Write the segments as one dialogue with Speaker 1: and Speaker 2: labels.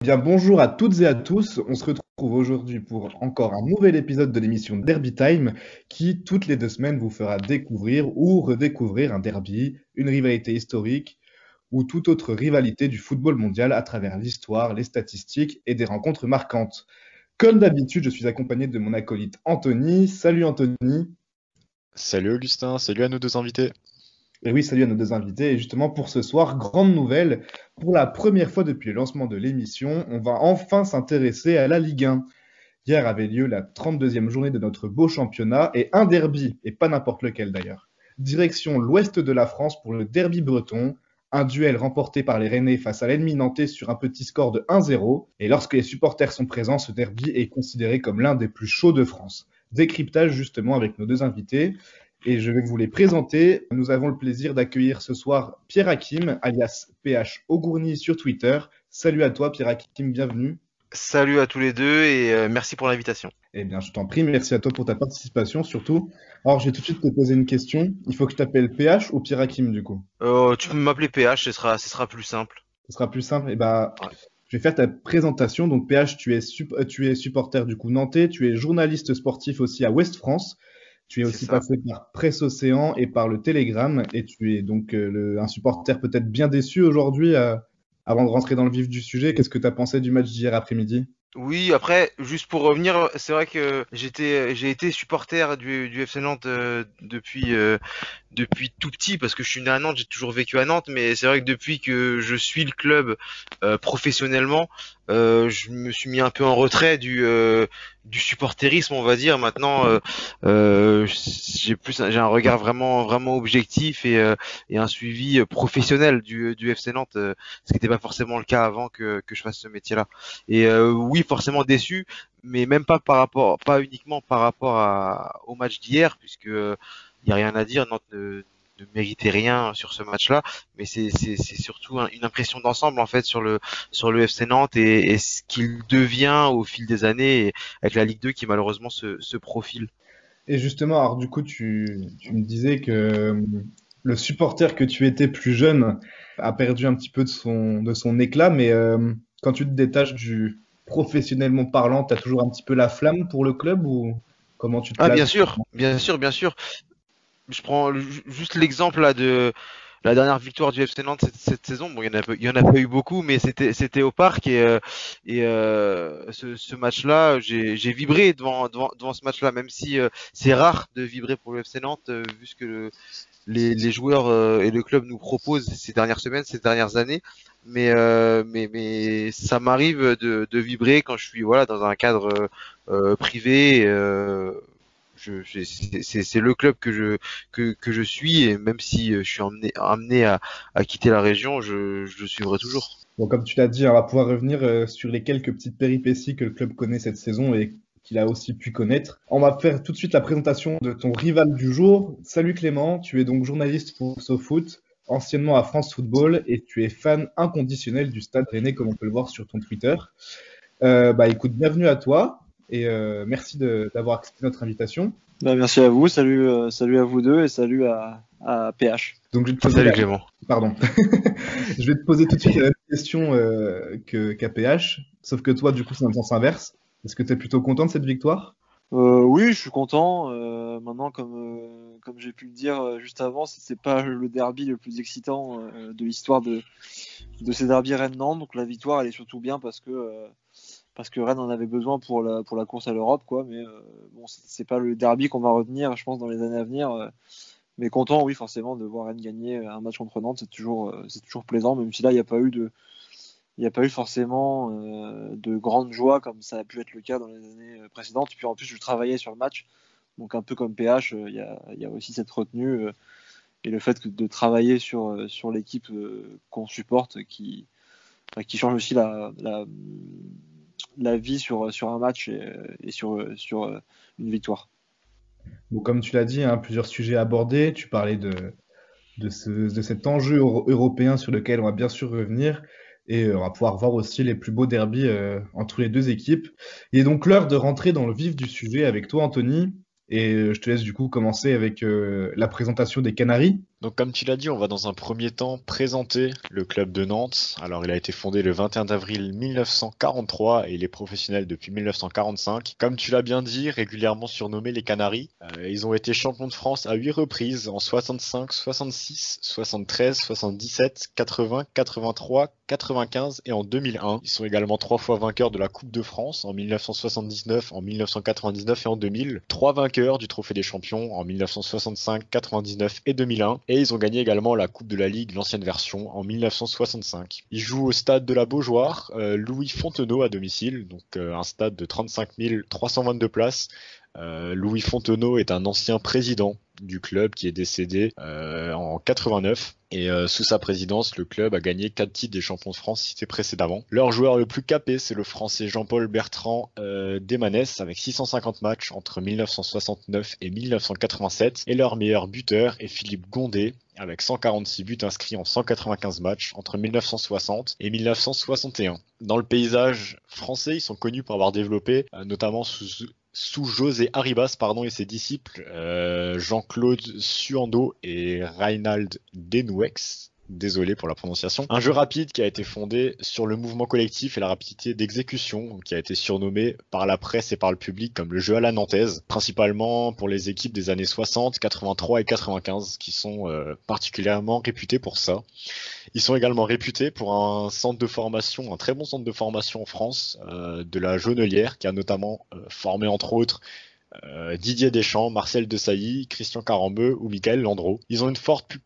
Speaker 1: Bien, bonjour à toutes et à tous. On se retrouve aujourd'hui pour encore un nouvel épisode de l'émission Derby Time qui, toutes les 2 semaines, vous fera découvrir ou redécouvrir un derby, une rivalité historique ou toute autre rivalité du football mondial à travers l'histoire, les statistiques et des rencontres marquantes. Comme d'habitude, je suis accompagné de mon acolyte Anthony. Salut Anthony.
Speaker 2: Salut Augustin, salut à nos deux invités.
Speaker 1: Et oui, salut à nos deux invités. Et justement, pour ce soir, grande nouvelle, pour la première fois depuis le lancement de l'émission, on va enfin s'intéresser à la Ligue 1. Hier avait lieu la 32e journée de notre beau championnat et un derby, et pas n'importe lequel d'ailleurs. Direction l'ouest de la France pour le derby breton, un duel remporté par les Rennais face à l'ennemi nantais sur un petit score de 1-0. Et lorsque les supporters sont présents, ce derby est considéré comme l'un des plus chauds de France. Décryptage justement avec nos deux invités. Et je vais vous les présenter. Nous avons le plaisir d'accueillir ce soir Pierre Hakim, alias PH Augourny sur Twitter. Salut à toi Pierre Hakim, bienvenue.
Speaker 3: Salut à tous les deux et merci pour l'invitation.
Speaker 1: Eh bien, je t'en prie, merci à toi pour ta participation surtout. Alors, je vais tout de suite te poser une question. Il faut que je t'appelle PH ou Pierre Hakim du coup?
Speaker 3: Tu peux m'appeler PH, ce sera plus simple.
Speaker 1: Ce sera plus simple. Eh ben,
Speaker 3: Ouais,
Speaker 1: je vais faire ta présentation. Donc, PH, tu es supporter du coup nantais, tu es journaliste sportif aussi à Ouest France. Tu es
Speaker 3: c'est
Speaker 1: aussi
Speaker 3: ça.
Speaker 1: passé par Presse Océan et par le Télégramme. Et tu es donc un supporter peut-être bien déçu aujourd'hui. Avant de rentrer dans le vif du sujet, qu'est-ce que tu as pensé du match d'hier après-midi?
Speaker 3: Oui, après, juste pour revenir, c'est vrai que j'ai été supporter du FC Nantes depuis tout petit parce que je suis né à Nantes, j'ai toujours vécu à Nantes, mais c'est vrai que depuis que je suis le club professionnellement, je me suis mis un peu en retrait du supporterisme, on va dire. Maintenant, j'ai un regard vraiment objectif et un suivi professionnel du FC Nantes, ce qui n'était pas forcément le cas avant que je fasse ce métier-là. Et oui, forcément déçu, mais même pas uniquement par rapport au match d'hier, puisque il y a rien à dire, Nantes ne méritait rien sur ce match-là, mais c'est surtout une impression d'ensemble en fait sur le FC Nantes et ce qu'il devient au fil des années et avec la Ligue 2 qui malheureusement se profile.
Speaker 1: Et justement, alors du coup, tu me disais que le supporter que tu étais plus jeune a perdu un petit peu de son éclat, mais quand tu te détaches du professionnellement parlant, tu as toujours un petit peu la flamme pour le club ou comment tu te
Speaker 3: Ah
Speaker 1: places?
Speaker 3: bien sûr, bien sûr, bien sûr. Je prends juste l'exemple là de la dernière victoire du FC Nantes cette saison. Bon, il y en a pas eu beaucoup, mais c'était au parc et ce match-là, j'ai vibré devant ce match-là, même si c'est rare de vibrer pour le FC Nantes vu ce que les joueurs et le club nous proposent ces dernières semaines, ces dernières années. Mais ça m'arrive de vibrer quand je suis voilà dans un cadre privé. C'est le club que je suis et même si je suis amené à quitter la région, je le suivrai toujours.
Speaker 1: Bon, comme tu l'as dit, on va pouvoir revenir sur les quelques petites péripéties que le club connaît cette saison et qu'il a aussi pu connaître. On va faire tout de suite la présentation de ton rival du jour. Salut Clément, tu es donc journaliste pour SoFoot, anciennement à France Football, et tu es fan inconditionnel du Stade Rennais, comme on peut le voir sur ton Twitter. Bah écoute, bienvenue à toi et merci d'avoir accepté notre invitation.
Speaker 4: Bah, merci à vous, salut à vous deux et salut à PH.
Speaker 1: Donc je vais te poser
Speaker 3: Salut Clément.
Speaker 1: Pardon. Je vais te poser tout de suite la même question que KPH, sauf que toi, du coup, c'est dans le sens inverse. Est-ce que tu es plutôt content de cette victoire?
Speaker 4: Oui, je suis content. Maintenant, comme j'ai pu le dire juste avant, c'est pas le derby le plus excitant de l'histoire de ces derbys Rennes-Nantes. Donc la victoire, elle est surtout bien parce que Rennes en avait besoin pour la course à l'Europe, quoi. Mais bon, c'est pas le derby qu'on va retenir, je pense, dans les années à venir. Mais content, oui, forcément, de voir Rennes gagner un match contre Nantes, c'est toujours plaisant, même si là, il n'y a pas eu forcément de grande joie comme ça a pu être le cas dans les années précédentes. Puis en plus, je travaillais sur le match, donc un peu comme PH, il y a aussi cette retenue et le fait de travailler sur l'équipe qu'on supporte qui change aussi la vie sur un match et sur une victoire.
Speaker 1: Bon, comme tu l'as dit, hein, plusieurs sujets abordés. Tu parlais de cet enjeu européen sur lequel on va bien sûr revenir. Et on va pouvoir voir aussi les plus beaux derbys entre les deux équipes. Il est donc l'heure de rentrer dans le vif du sujet avec toi, Anthony. Et je te laisse du coup commencer avec la présentation des Canaries.
Speaker 2: Donc comme tu l'as dit, on va dans un premier temps présenter le club de Nantes. Alors il a été fondé le 21 avril 1943 et il est professionnel depuis 1945. Comme tu l'as bien dit, régulièrement surnommés les Canaries. Ils ont été champions de France à 8 reprises en 65, 66, 73, 77, 80, 83, 95 et en 2001. Ils sont également 3 fois vainqueurs de la Coupe de France en 1979, en 1999 et en 2000. 3 vainqueurs du Trophée des Champions en 1965, 99 et 2001. Et ils ont gagné également la Coupe de la Ligue, l'ancienne version, en 1965. Ils jouent au stade de la Beaujoire, Louis Fontenot à domicile, donc un stade de 35 322 places. Louis Fontenot est un ancien président du club qui est décédé en 89 et sous sa présidence le club a gagné 4 titres des champions de France cités précédemment. Leur joueur le plus capé c'est le français Jean-Paul Bertrand Desmanès avec 650 matchs entre 1969 et 1987 et leur meilleur buteur est Philippe Gondé avec 146 buts inscrits en 195 matchs entre 1960 et 1961. Dans le paysage français, ils sont connus pour avoir développé, notamment sous José Arribas et ses disciples, Jean-Claude Suando et Reinald Denouex. Désolé pour la prononciation. Un jeu rapide qui a été fondé sur le mouvement collectif et la rapidité d'exécution, qui a été surnommé par la presse et par le public comme le jeu à la nantaise, principalement pour les équipes des années 60, 83 et 95, qui sont particulièrement réputées pour ça. Ils sont également réputés pour un centre de formation, un très bon centre de formation en France, de la Jaunelière, qui a notamment formé entre autres Didier Deschamps, Marcel Desailly, Christian Carambeu ou Michael Landreau. Ils ont une forte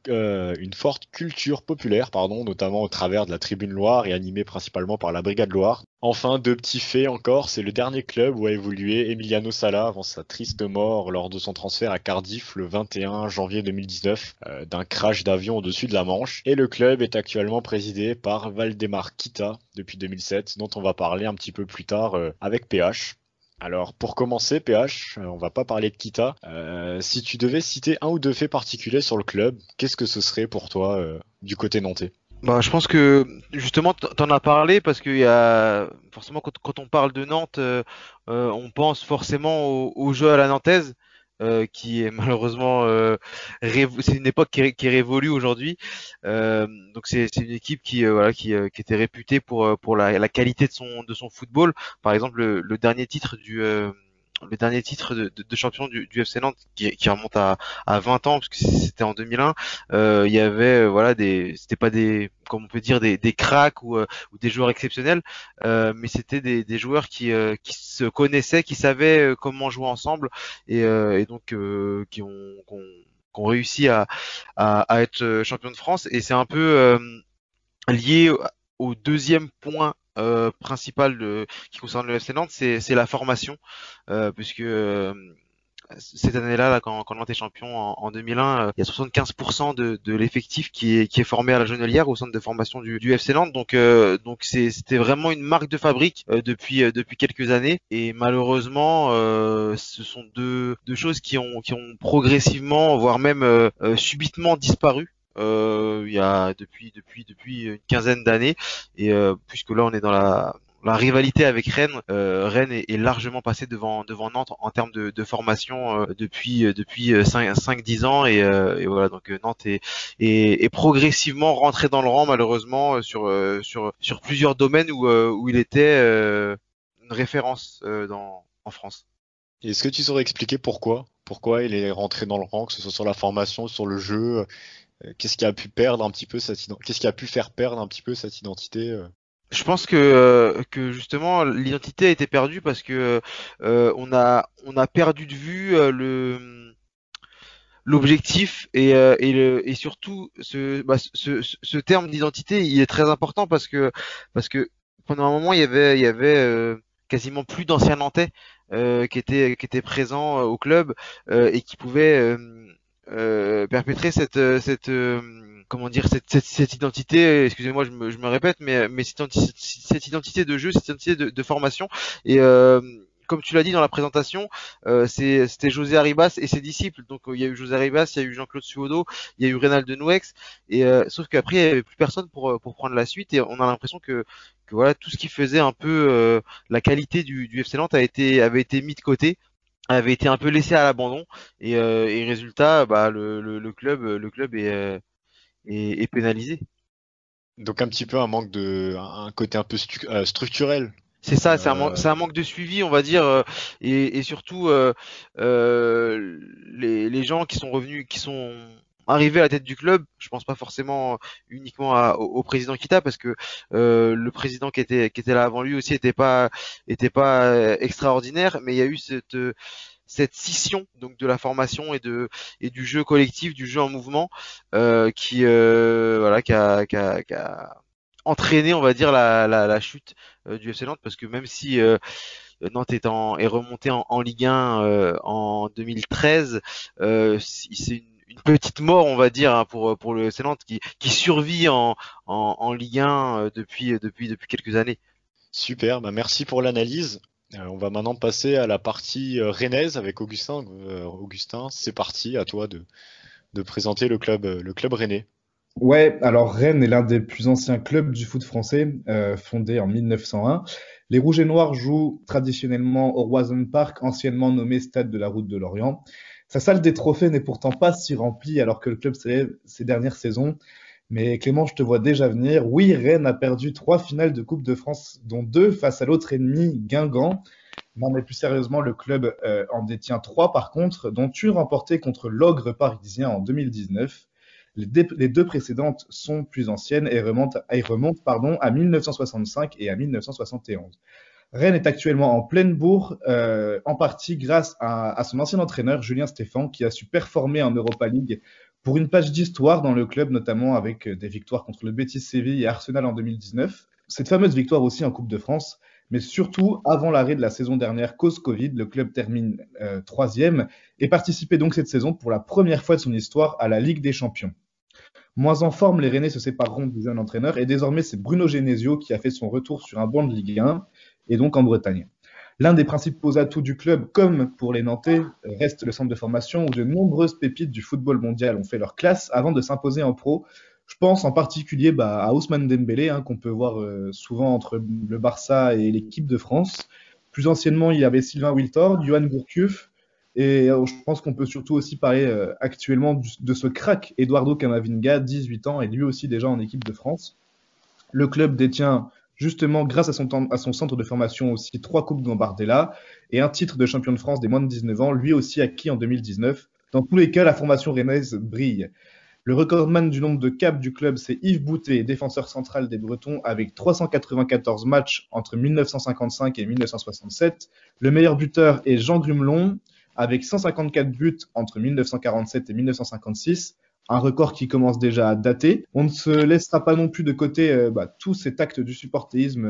Speaker 2: culture populaire, notamment au travers de la Tribune Loire et animée principalement par la Brigade Loire. Enfin, 2 petits faits encore, c'est le dernier club où a évolué Emiliano Sala avant sa triste mort lors de son transfert à Cardiff le 21 janvier 2019 d'un crash d'avion au-dessus de la Manche. Et le club est actuellement présidé par Valdemar Kita depuis 2007, dont on va parler un petit peu plus tard avec PH. Alors pour commencer, PH, on va pas parler de Kita. Si tu devais citer 1 ou 2 faits particuliers sur le club, qu'est-ce que ce serait pour toi du côté nantais?
Speaker 3: Bah, je pense que justement t'en as parlé parce qu'il y a forcément quand on parle de Nantes, on pense forcément au jeu à la nantaise. Qui est malheureusement c'est une époque qui est révolue aujourd'hui. Donc c'est une équipe qui était réputée pour la qualité de son football. Par exemple le dernier titre de champion du FC Nantes qui remonte à 20 ans parce que c'était en 2001. Il y avait c'était pas comme on peut dire des cracks ou des joueurs exceptionnels, mais c'était des joueurs qui se connaissaient, qui savaient comment jouer ensemble et donc qui ont réussi à être champion de France. Et c'est un peu lié au deuxième point principal qui concerne le FC Nantes, c'est la formation, puisque cette année-là, quand Nantes est champion en 2001, il y a 75% de l'effectif qui est formé à la Jaunelière au centre de formation du FC Nantes. Donc c'était vraiment une marque de fabrique depuis quelques années. Et malheureusement, ce sont deux choses qui ont progressivement, voire même subitement disparu. Il y a depuis une quinzaine d'années, et puisque là on est dans la rivalité avec Rennes. Rennes est largement passé devant Nantes en termes de formation depuis 5-10 ans, et voilà, donc Nantes est progressivement rentré dans le rang, malheureusement, sur plusieurs domaines où il était une référence en France.
Speaker 2: Et est-ce que tu saurais expliquer pourquoi il est rentré dans le rang, que ce soit sur la formation, sur le jeu? Qu'est-ce qui a pu perdre un petit peu qu'est-ce qui a pu faire perdre un petit peu cette identité?
Speaker 3: Je pense que justement l'identité a été perdue parce que on a perdu de vue l'objectif et surtout ce terme d'identité, il est très important parce que pendant un moment il y avait quasiment plus d'anciens Nantais qui étaient présents au club et qui pouvaient perpétrer comment dire, cette identité, excusez-moi, je me répète, mais cette identité de jeu, cette identité de formation. Et comme tu l'as dit dans la présentation, c'était José Arribas et ses disciples. Donc il y a eu José Arribas, il y a eu Jean-Claude Suodo, il y a eu Reinald Denouex, et sauf qu'après il n'y avait plus personne pour prendre la suite, et on a l'impression que voilà, tout ce qui faisait un peu la qualité du FC Nantes avait été mis de côté. avait été un peu laissé à l'abandon et résultat, bah, le club est pénalisé.
Speaker 2: Donc un petit peu un manque un côté un peu structurel.
Speaker 3: C'est ça,
Speaker 2: Euh,
Speaker 3: c'est un manque de suivi, on va dire, et surtout les gens qui sont revenus, qui sont arrivés à la tête du club. Je pense pas forcément uniquement au président Kita, parce que le président qui était là avant lui aussi était pas extraordinaire, mais il y a eu cette scission donc de la formation et du jeu collectif, du jeu en mouvement, qui voilà qui a entraîné, on va dire, la chute du FC Nantes, parce que même si Nantes est remonté en Ligue 1 en 2013, c'est une petite mort, on va dire, hein, pour le FC Nantes qui survit en Ligue 1 depuis quelques années.
Speaker 2: Super, bah merci pour l'analyse. On va maintenant passer à la partie rennaise avec Augustin. Augustin, c'est parti, à toi de présenter le club rennais.
Speaker 1: Ouais, alors Rennes est l'un des plus anciens clubs du foot français, fondé en 1901. Les Rouges et Noirs jouent traditionnellement au Roison Park, anciennement nommé Stade de la Route de Lorient. Sa salle des trophées n'est pourtant pas si remplie alors que le club célèbre ses dernières saisons. Mais Clément, je te vois déjà venir. Oui, Rennes a perdu 3 finales de Coupe de France, dont 2 face à l'autre ennemi, Guingamp. Non, mais plus sérieusement, le club en détient 3 par contre, dont une remportée contre l'Ogre parisien en 2019. Les 2 précédentes sont plus anciennes et remontent pardon, à 1965 et à 1971. Rennes est actuellement en pleine bourre, en partie grâce à son ancien entraîneur Julien Stéphan, qui a su performer en Europa League pour une page d'histoire dans le club, notamment avec des victoires contre le Betis Séville et Arsenal en 2019. Cette fameuse victoire aussi en Coupe de France, mais surtout avant l'arrêt de la saison dernière cause Covid, le club termine troisième et participait donc cette saison pour la première fois de son histoire à la Ligue des Champions. Moins en forme, les Rennais se sépareront du jeune entraîneur et désormais c'est Bruno Genesio qui a fait son retour sur un banc de Ligue 1 et donc en Bretagne. L'un des principaux atouts du club, comme pour les Nantais, reste le centre de formation où de nombreuses pépites du football mondial ont fait leur classe avant de s'imposer en pro. Je pense en particulier à Ousmane Dembélé, hein, qu'on peut voir souvent entre le Barça et l'équipe de France. Plus anciennement, il y avait Sylvain Wiltord, Johan Gourcuff, et je pense qu'on peut surtout aussi parler actuellement de ce crack Eduardo Camavinga, 18 ans, et lui aussi déjà en équipe de France. Le club détient justement, grâce à son centre de formation aussi, 3 coupes Gambardella et un titre de champion de France des moins de 19 ans, lui aussi acquis en 2019. Dans tous les cas, la formation rennaise brille. Le recordman du nombre de caps du club, c'est Yves Boutet, défenseur central des Bretons, avec 394 matchs entre 1955 et 1967. Le meilleur buteur est Jean Grumelon, avec 154 buts entre 1947 et 1956. Un record qui commence déjà à dater. On ne se laissera pas non plus de côté tout cet acte du supportéisme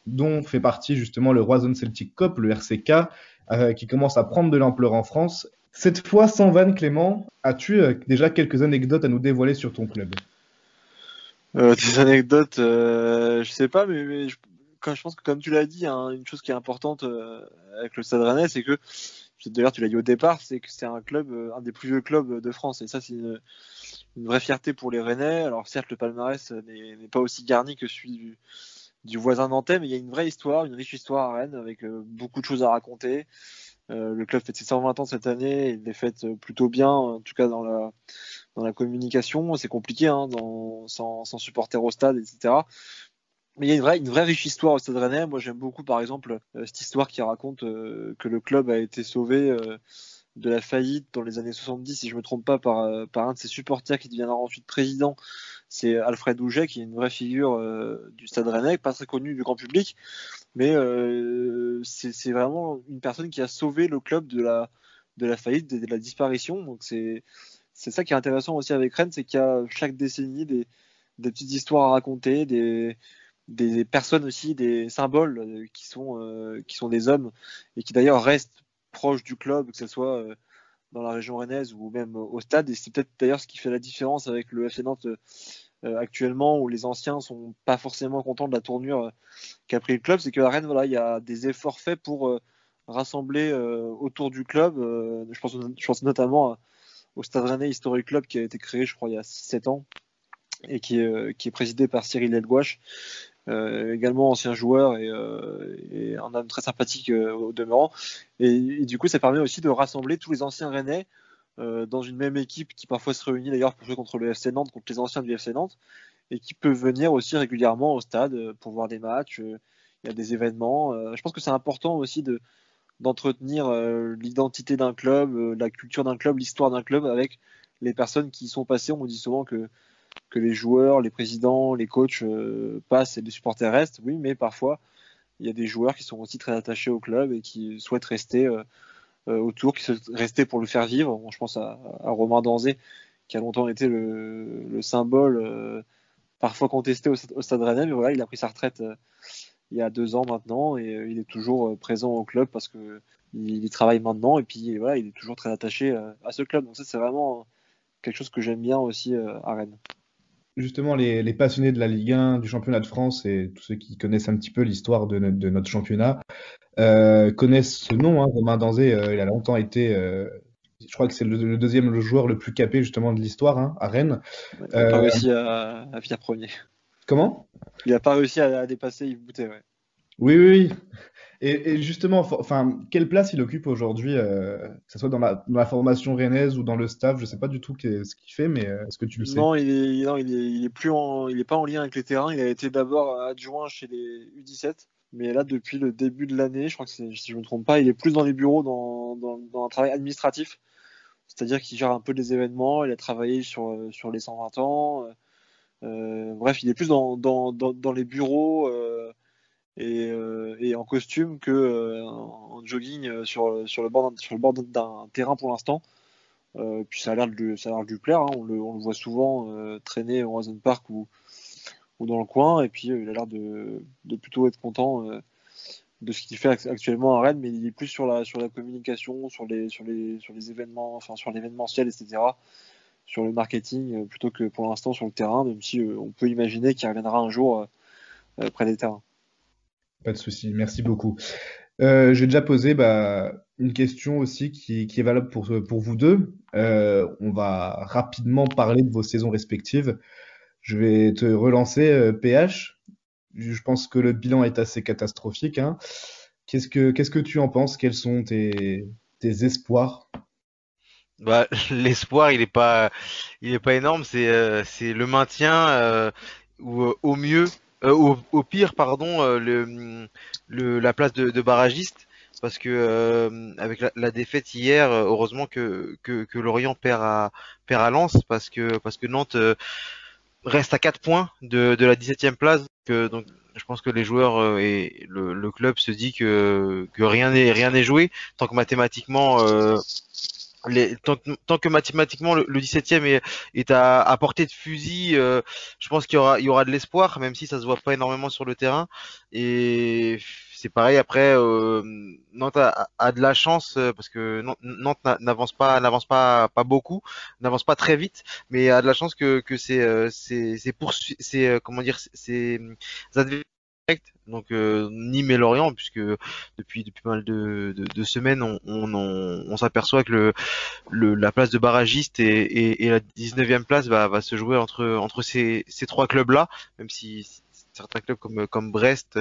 Speaker 1: dont fait partie justement le Roison Celtic Cup, le RCK, qui commence à prendre de l'ampleur en France. Cette fois, sans vanne, Clément, as-tu déjà quelques anecdotes à nous dévoiler sur ton club?
Speaker 4: Des anecdotes, je sais pas, mais je pense que comme tu l'as dit, hein, une chose qui est importante avec le Stade Rennais, c'est que, d'ailleurs tu l'as dit au départ, c'est que c'est un club, un des plus vieux clubs de France, et ça c'est une vraie fierté pour les Rennais. Alors certes, le palmarès n'est pas aussi garni que celui du voisin nantais, mais il y a une vraie histoire, une riche histoire à Rennes, avec beaucoup de choses à raconter. Le club fête ses 120 ans cette année, il les fête plutôt bien, en tout cas dans la communication. C'est compliqué hein, sans supporter au stade, etc. Mais il y a une vraie riche histoire au Stade Rennais. Moi, j'aime beaucoup, par exemple, cette histoire qui raconte que le club a été sauvé de la faillite dans les années 70, si je me trompe pas, par un de ses supporters qui deviendra ensuite président. C'est Alfred Ouget, qui est une vraie figure du Stade Rennais, pas très connu du grand public, mais c'est vraiment une personne qui a sauvé le club de la faillite, de la disparition. Donc c'est ça qui est intéressant aussi avec Rennes, c'est qu'il y a chaque décennie des petites histoires à raconter, des personnes aussi, des symboles qui sont des hommes et qui d'ailleurs restent proches du club, que ce soit dans la région rennaise ou même au stade. Et c'est peut-être d'ailleurs ce qui fait la différence avec le FC Nantes actuellement, où les anciens sont pas forcément contents de la tournure qu'a pris le club. C'est qu'à Rennes, voilà, il y a des efforts faits pour rassembler autour du club. Je pense notamment au Stade Rennais Historic Club qui a été créé, je crois, il y a 6-7 ans et qui est présidé par Cyril Helgouache. également ancien joueur et un homme très sympathique au demeurant. Et du coup, ça permet aussi de rassembler tous les anciens Rennais dans une même équipe qui parfois se réunit d'ailleurs pour jouer contre le FC Nantes, contre les anciens du FC Nantes, et qui peut venir aussi régulièrement au stade pour voir des matchs. Il y a des événements. Je pense que c'est important aussi d'entretenir l'identité d'un club, la culture d'un club, l'histoire d'un club avec les personnes qui y sont passées. On dit souvent que les joueurs, les présidents, les coachs passent et les supporters restent. Oui, mais parfois, il y a des joueurs qui sont aussi très attachés au club et qui souhaitent rester autour, qui souhaitent rester pour le faire vivre. Bon, je pense à Romain Danzé, qui a longtemps été le symbole, parfois contesté au Stade Rennais, mais voilà, il a pris sa retraite il y a 2 ans maintenant et il est toujours présent au club parce que il y travaille maintenant et puis voilà, il est toujours très attaché à ce club. Donc ça, c'est vraiment quelque chose que j'aime bien aussi à Rennes.
Speaker 1: Justement, les passionnés de la Ligue 1, du championnat de France et tous ceux qui connaissent un petit peu l'histoire de notre championnat connaissent ce nom, hein, Romain Danzé. Il a longtemps été, je crois que c'est le deuxième le joueur le plus capé justement de l'histoire, hein, à Rennes.
Speaker 4: Ouais, il n'a pas réussi à finir premier.
Speaker 1: Comment?
Speaker 4: Il n'a pas réussi à dépasser Yves Boutet, ouais.
Speaker 1: Oui, oui, oui. Et justement, enfin, quelle place il occupe aujourd'hui, que ce soit dans la formation rennaise ou dans le staff, je sais pas du tout ce qu'il fait, mais est-ce que tu le sais?
Speaker 4: Non, il est plus il est pas en lien avec les terrains. Il a été d'abord adjoint chez les U17, mais là depuis le début de l'année, je crois que si je me trompe pas, il est plus dans les bureaux, dans un travail administratif, c'est-à-dire qu'il gère un peu des événements. Il a travaillé sur les 120 ans. Bref, il est plus dans les bureaux et en costume que en jogging sur le bord d'un terrain pour l'instant. Puis ça a l'air de lui plaire, hein. On le voit souvent traîner au Horizon Park ou dans le coin, et puis il a l'air de plutôt être content de ce qu'il fait actuellement à Rennes, mais il est plus sur la communication, sur les événements, enfin sur l'événementiel, etc., sur le marketing, plutôt que pour l'instant sur le terrain, même si on peut imaginer qu'il reviendra un jour près des terrains.
Speaker 1: Pas de souci, merci beaucoup. J'ai déjà posé une question aussi qui est valable pour vous deux. On va rapidement parler de vos saisons respectives. Je vais te relancer, PH. Je pense que le bilan est assez catastrophique, hein. Qu'est-ce que tu en penses? Quels sont tes espoirs?
Speaker 3: Bah, l'espoir, il est pas énorme. C'est le maintien ou au mieux, au pire, pardon, la place de barragiste. Parce que avec la défaite hier, heureusement que Lorient perd à Lens, parce que Nantes reste à 4 points de la 17e place. Donc je pense que les joueurs et le club se dit que rien n'est joué tant que mathématiquement tant que mathématiquement le 17e est à portée de fusil. Je pense il y aura de l'espoir, même si ça se voit pas énormément sur le terrain. Et c'est pareil après, Nantes a de la chance parce que Nantes n'avance pas beaucoup, n'avance pas très vite, mais a de la chance que comment dire, c'est adversaires directs, donc Nîmes et Lorient, puisque depuis pas mal de semaines on s'aperçoit que la place de barragiste et la 19e place va se jouer entre ces trois clubs là, même si certains clubs comme Brest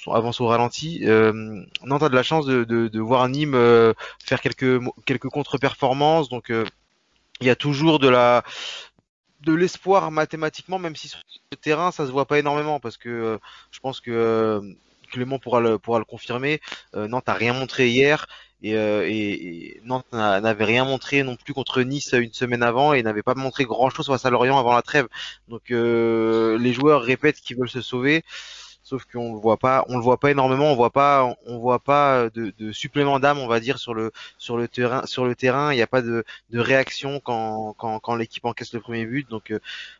Speaker 3: avancent au ralenti. Nantes a de la chance de voir Nîmes faire quelques contre-performances, donc il y a toujours de l'espoir mathématiquement, même si sur le terrain ça se voit pas énormément, parce que je pense que Clément pourra le confirmer. Nantes a rien montré hier et Nantes n'avait rien montré non plus contre Nice une semaine avant et n'avait pas montré grand chose face à Lorient avant la trêve. Donc les joueurs répètent qu'ils veulent se sauver. Sauf on le voit pas énormément, on voit pas de supplément d'âme, on va dire, sur le terrain. Il n'y a pas de réaction quand l'équipe encaisse le premier but. Donc,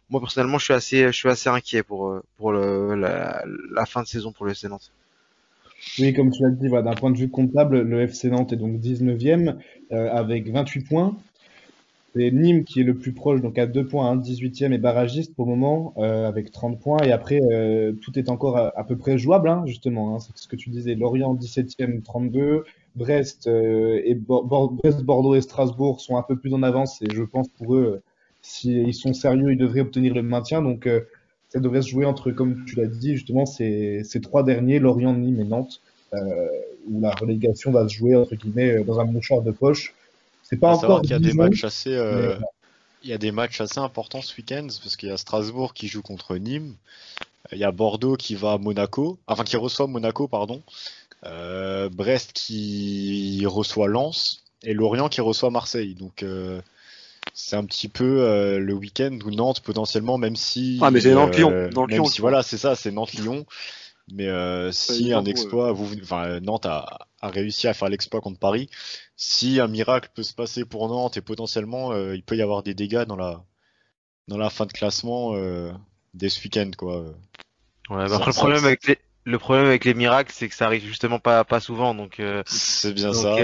Speaker 3: moi, personnellement, je suis assez inquiet pour la fin de saison pour le FC Nantes.
Speaker 1: Oui, comme tu l'as dit, voilà, d'un point de vue comptable, le FC Nantes est donc 19e avec 28 points. C'est Nîmes qui est le plus proche, donc à 2 points, hein, 18e et barragiste pour le moment, avec 30 points. Et après, tout est encore à peu près jouable, hein, justement, hein, c'est ce que tu disais. Lorient 17e, 32. Brest, Brest, Bordeaux et Strasbourg sont un peu plus en avance. Et je pense pour eux, s'ils sont sérieux, ils devraient obtenir le maintien. Donc, Ça devrait se jouer entre, comme tu l'as dit, justement, ces trois derniers, Lorient, Nîmes et Nantes, où la relégation va se jouer, entre guillemets, dans un mouchoir de poche. C'est pas
Speaker 2: À savoir
Speaker 1: encore
Speaker 2: qu'il y a des
Speaker 1: Dijon,
Speaker 2: matchs assez,
Speaker 1: mais
Speaker 2: il y a des matchs assez importants ce week-end parce qu'il y a Strasbourg qui joue contre Nîmes, il y a Bordeaux qui va à Monaco, enfin qui reçoit Monaco, pardon, Brest qui reçoit Lens et Lorient qui reçoit Marseille. Donc c'est un petit peu le week-end où Nantes potentiellement, même si,
Speaker 4: Ah, mais c'est Nantes-Lyon. Nantes-Lyon, je crois.
Speaker 2: voilà, c'est ça, c'est Nantes-Lyon. Mais
Speaker 4: Pas
Speaker 2: si
Speaker 4: évident
Speaker 2: un
Speaker 4: pour eux.
Speaker 2: exploit, Nantes a réussi à faire l'exploit contre Paris. Si un miracle peut se passer pour Nantes et potentiellement il peut y avoir des dégâts dans la fin de classement dès ce week-end, quoi.
Speaker 3: Ouais, bah
Speaker 2: Ça-
Speaker 3: après
Speaker 2: ça-
Speaker 3: le problème avec les miracles, c'est que ça arrive justement pas souvent, donc
Speaker 2: c'est bien
Speaker 3: donc
Speaker 2: ça.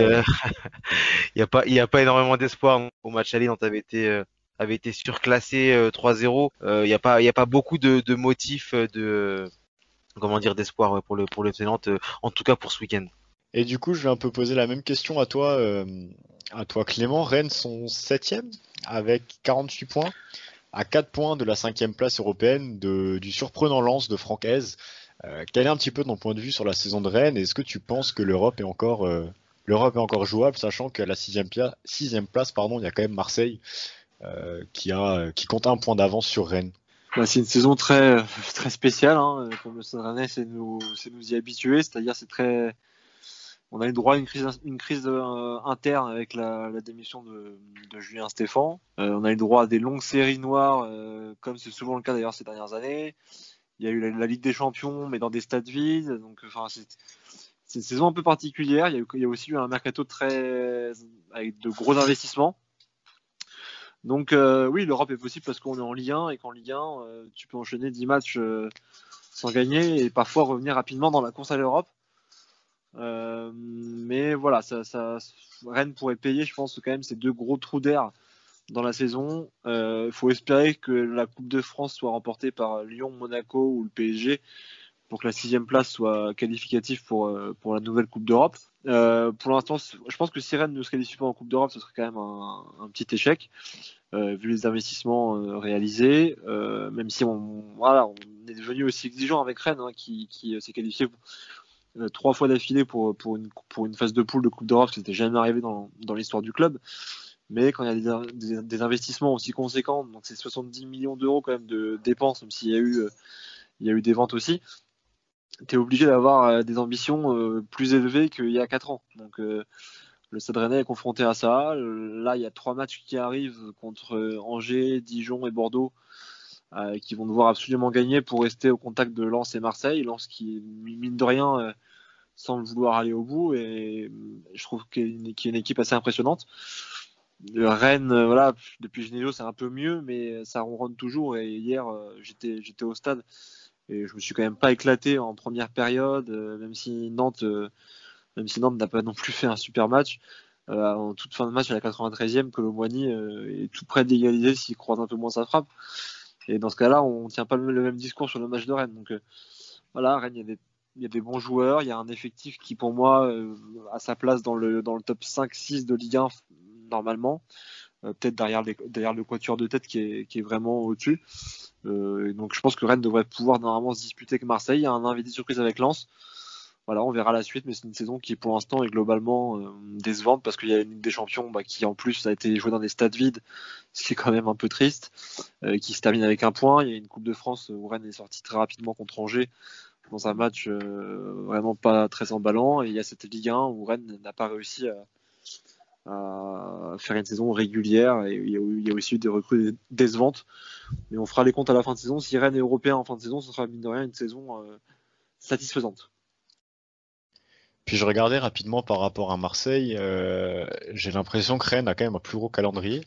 Speaker 3: il y a pas énormément d'espoir. Au match aller, Nantes avait été surclassé 3-0. Il y a pas beaucoup de motifs de comment dire d'espoir pour le FC Nantes, en tout cas pour ce week-end.
Speaker 2: Et du coup, je vais un peu poser la même question à toi Clément. Rennes sont septième avec 48 points, à 4 points de la cinquième place européenne du surprenant lance de Franck Hez. Quel est un petit peu ton point de vue sur la saison de Rennes? Est-ce que tu penses que l'Europe est encore jouable, sachant qu'à la sixième place, pardon, il y a quand même Marseille qui compte un point d'avance sur Rennes.
Speaker 4: Bah, c'est une saison très, très spéciale, hein. Comme le Stade Rennais, c'est nous y habituer. C'est-à-dire, on a eu droit à une crise interne avec la démission de Julien Stéphan. On a eu droit à des longues séries noires, comme c'est souvent le cas d'ailleurs ces dernières années. Il y a eu la Ligue des Champions, mais dans des stades vides. Donc, enfin, c'est une saison un peu particulière. Il y a aussi eu un mercato avec de gros investissements. Donc, oui, l'Europe est possible parce qu'on est en Ligue 1 et qu'en Ligue 1, tu peux enchaîner 10 matchs sans gagner et parfois revenir rapidement dans la course à l'Europe. Mais voilà, Rennes pourrait payer, je pense, quand même ces deux gros trous d'air dans la saison. Il faut espérer que la Coupe de France soit remportée par Lyon, Monaco ou le PSG pour que la sixième place soit qualificative pour la nouvelle Coupe d'Europe. Pour l'instant, je pense que si Rennes ne se qualifie pas en Coupe d'Europe, ce serait quand même un petit échec, vu les investissements réalisés. Même si on est devenu aussi exigeant avec Rennes, hein, qui s'est qualifié 3 fois d'affilée pour une phase de poule de Coupe d'Europe, ce qui n'était jamais arrivé dans l'histoire du club. Mais quand il y a des investissements aussi conséquents, donc c'est 70 millions d'euros quand même de dépenses, même s'il y a eu des ventes aussi, tu es obligé d'avoir des ambitions plus élevées qu'il y a 4 ans. Donc le Stade Rennais est confronté à ça. Là, il y a 3 matchs qui arrivent contre Angers, Dijon et Bordeaux, qui vont devoir absolument gagner pour rester au contact de Lens et Marseille. Lens qui, mine de rien, semble vouloir aller au bout, et je trouve qu'il y a une équipe assez impressionnante. Rennes, voilà, depuis Genesio c'est un peu mieux, mais ça ronronne toujours. Et hier, j'étais au stade et je me suis quand même pas éclaté en première période, même si Nantes n'a pas non plus fait un super match. En toute fin de match, à la 93e, Colomboigny est tout près d'égaliser s'il croise un peu moins sa frappe. Et dans ce cas-là, on tient pas le même discours sur le match de Rennes. Donc voilà, Rennes, il y a des bons joueurs, il y a un effectif qui pour moi a sa place dans le top 5-6 de Ligue 1 normalement, peut-être derrière le quatuor de tête qui est vraiment au-dessus. Donc je pense que Rennes devrait pouvoir normalement se disputer avec Marseille. Il y a un invité surprise avec Lens. Voilà, on verra la suite, mais c'est une saison qui pour l'instant est globalement décevante parce qu'il y a une Ligue des Champions qui en plus a été jouée dans des stades vides, ce qui est quand même un peu triste, qui se termine avec un point. Il y a une Coupe de France où Rennes est sorti très rapidement contre Angers dans un match vraiment pas très emballant, et il y a cette Ligue 1 où Rennes n'a pas réussi à faire une saison régulière, et il y a aussi eu des recrues décevantes. Mais on fera les comptes à la fin de saison. Si Rennes est européen en fin de saison, ce sera mine de rien une saison satisfaisante.
Speaker 2: Puis je regardais rapidement par rapport à Marseille, j'ai l'impression que Rennes a quand même un plus gros calendrier,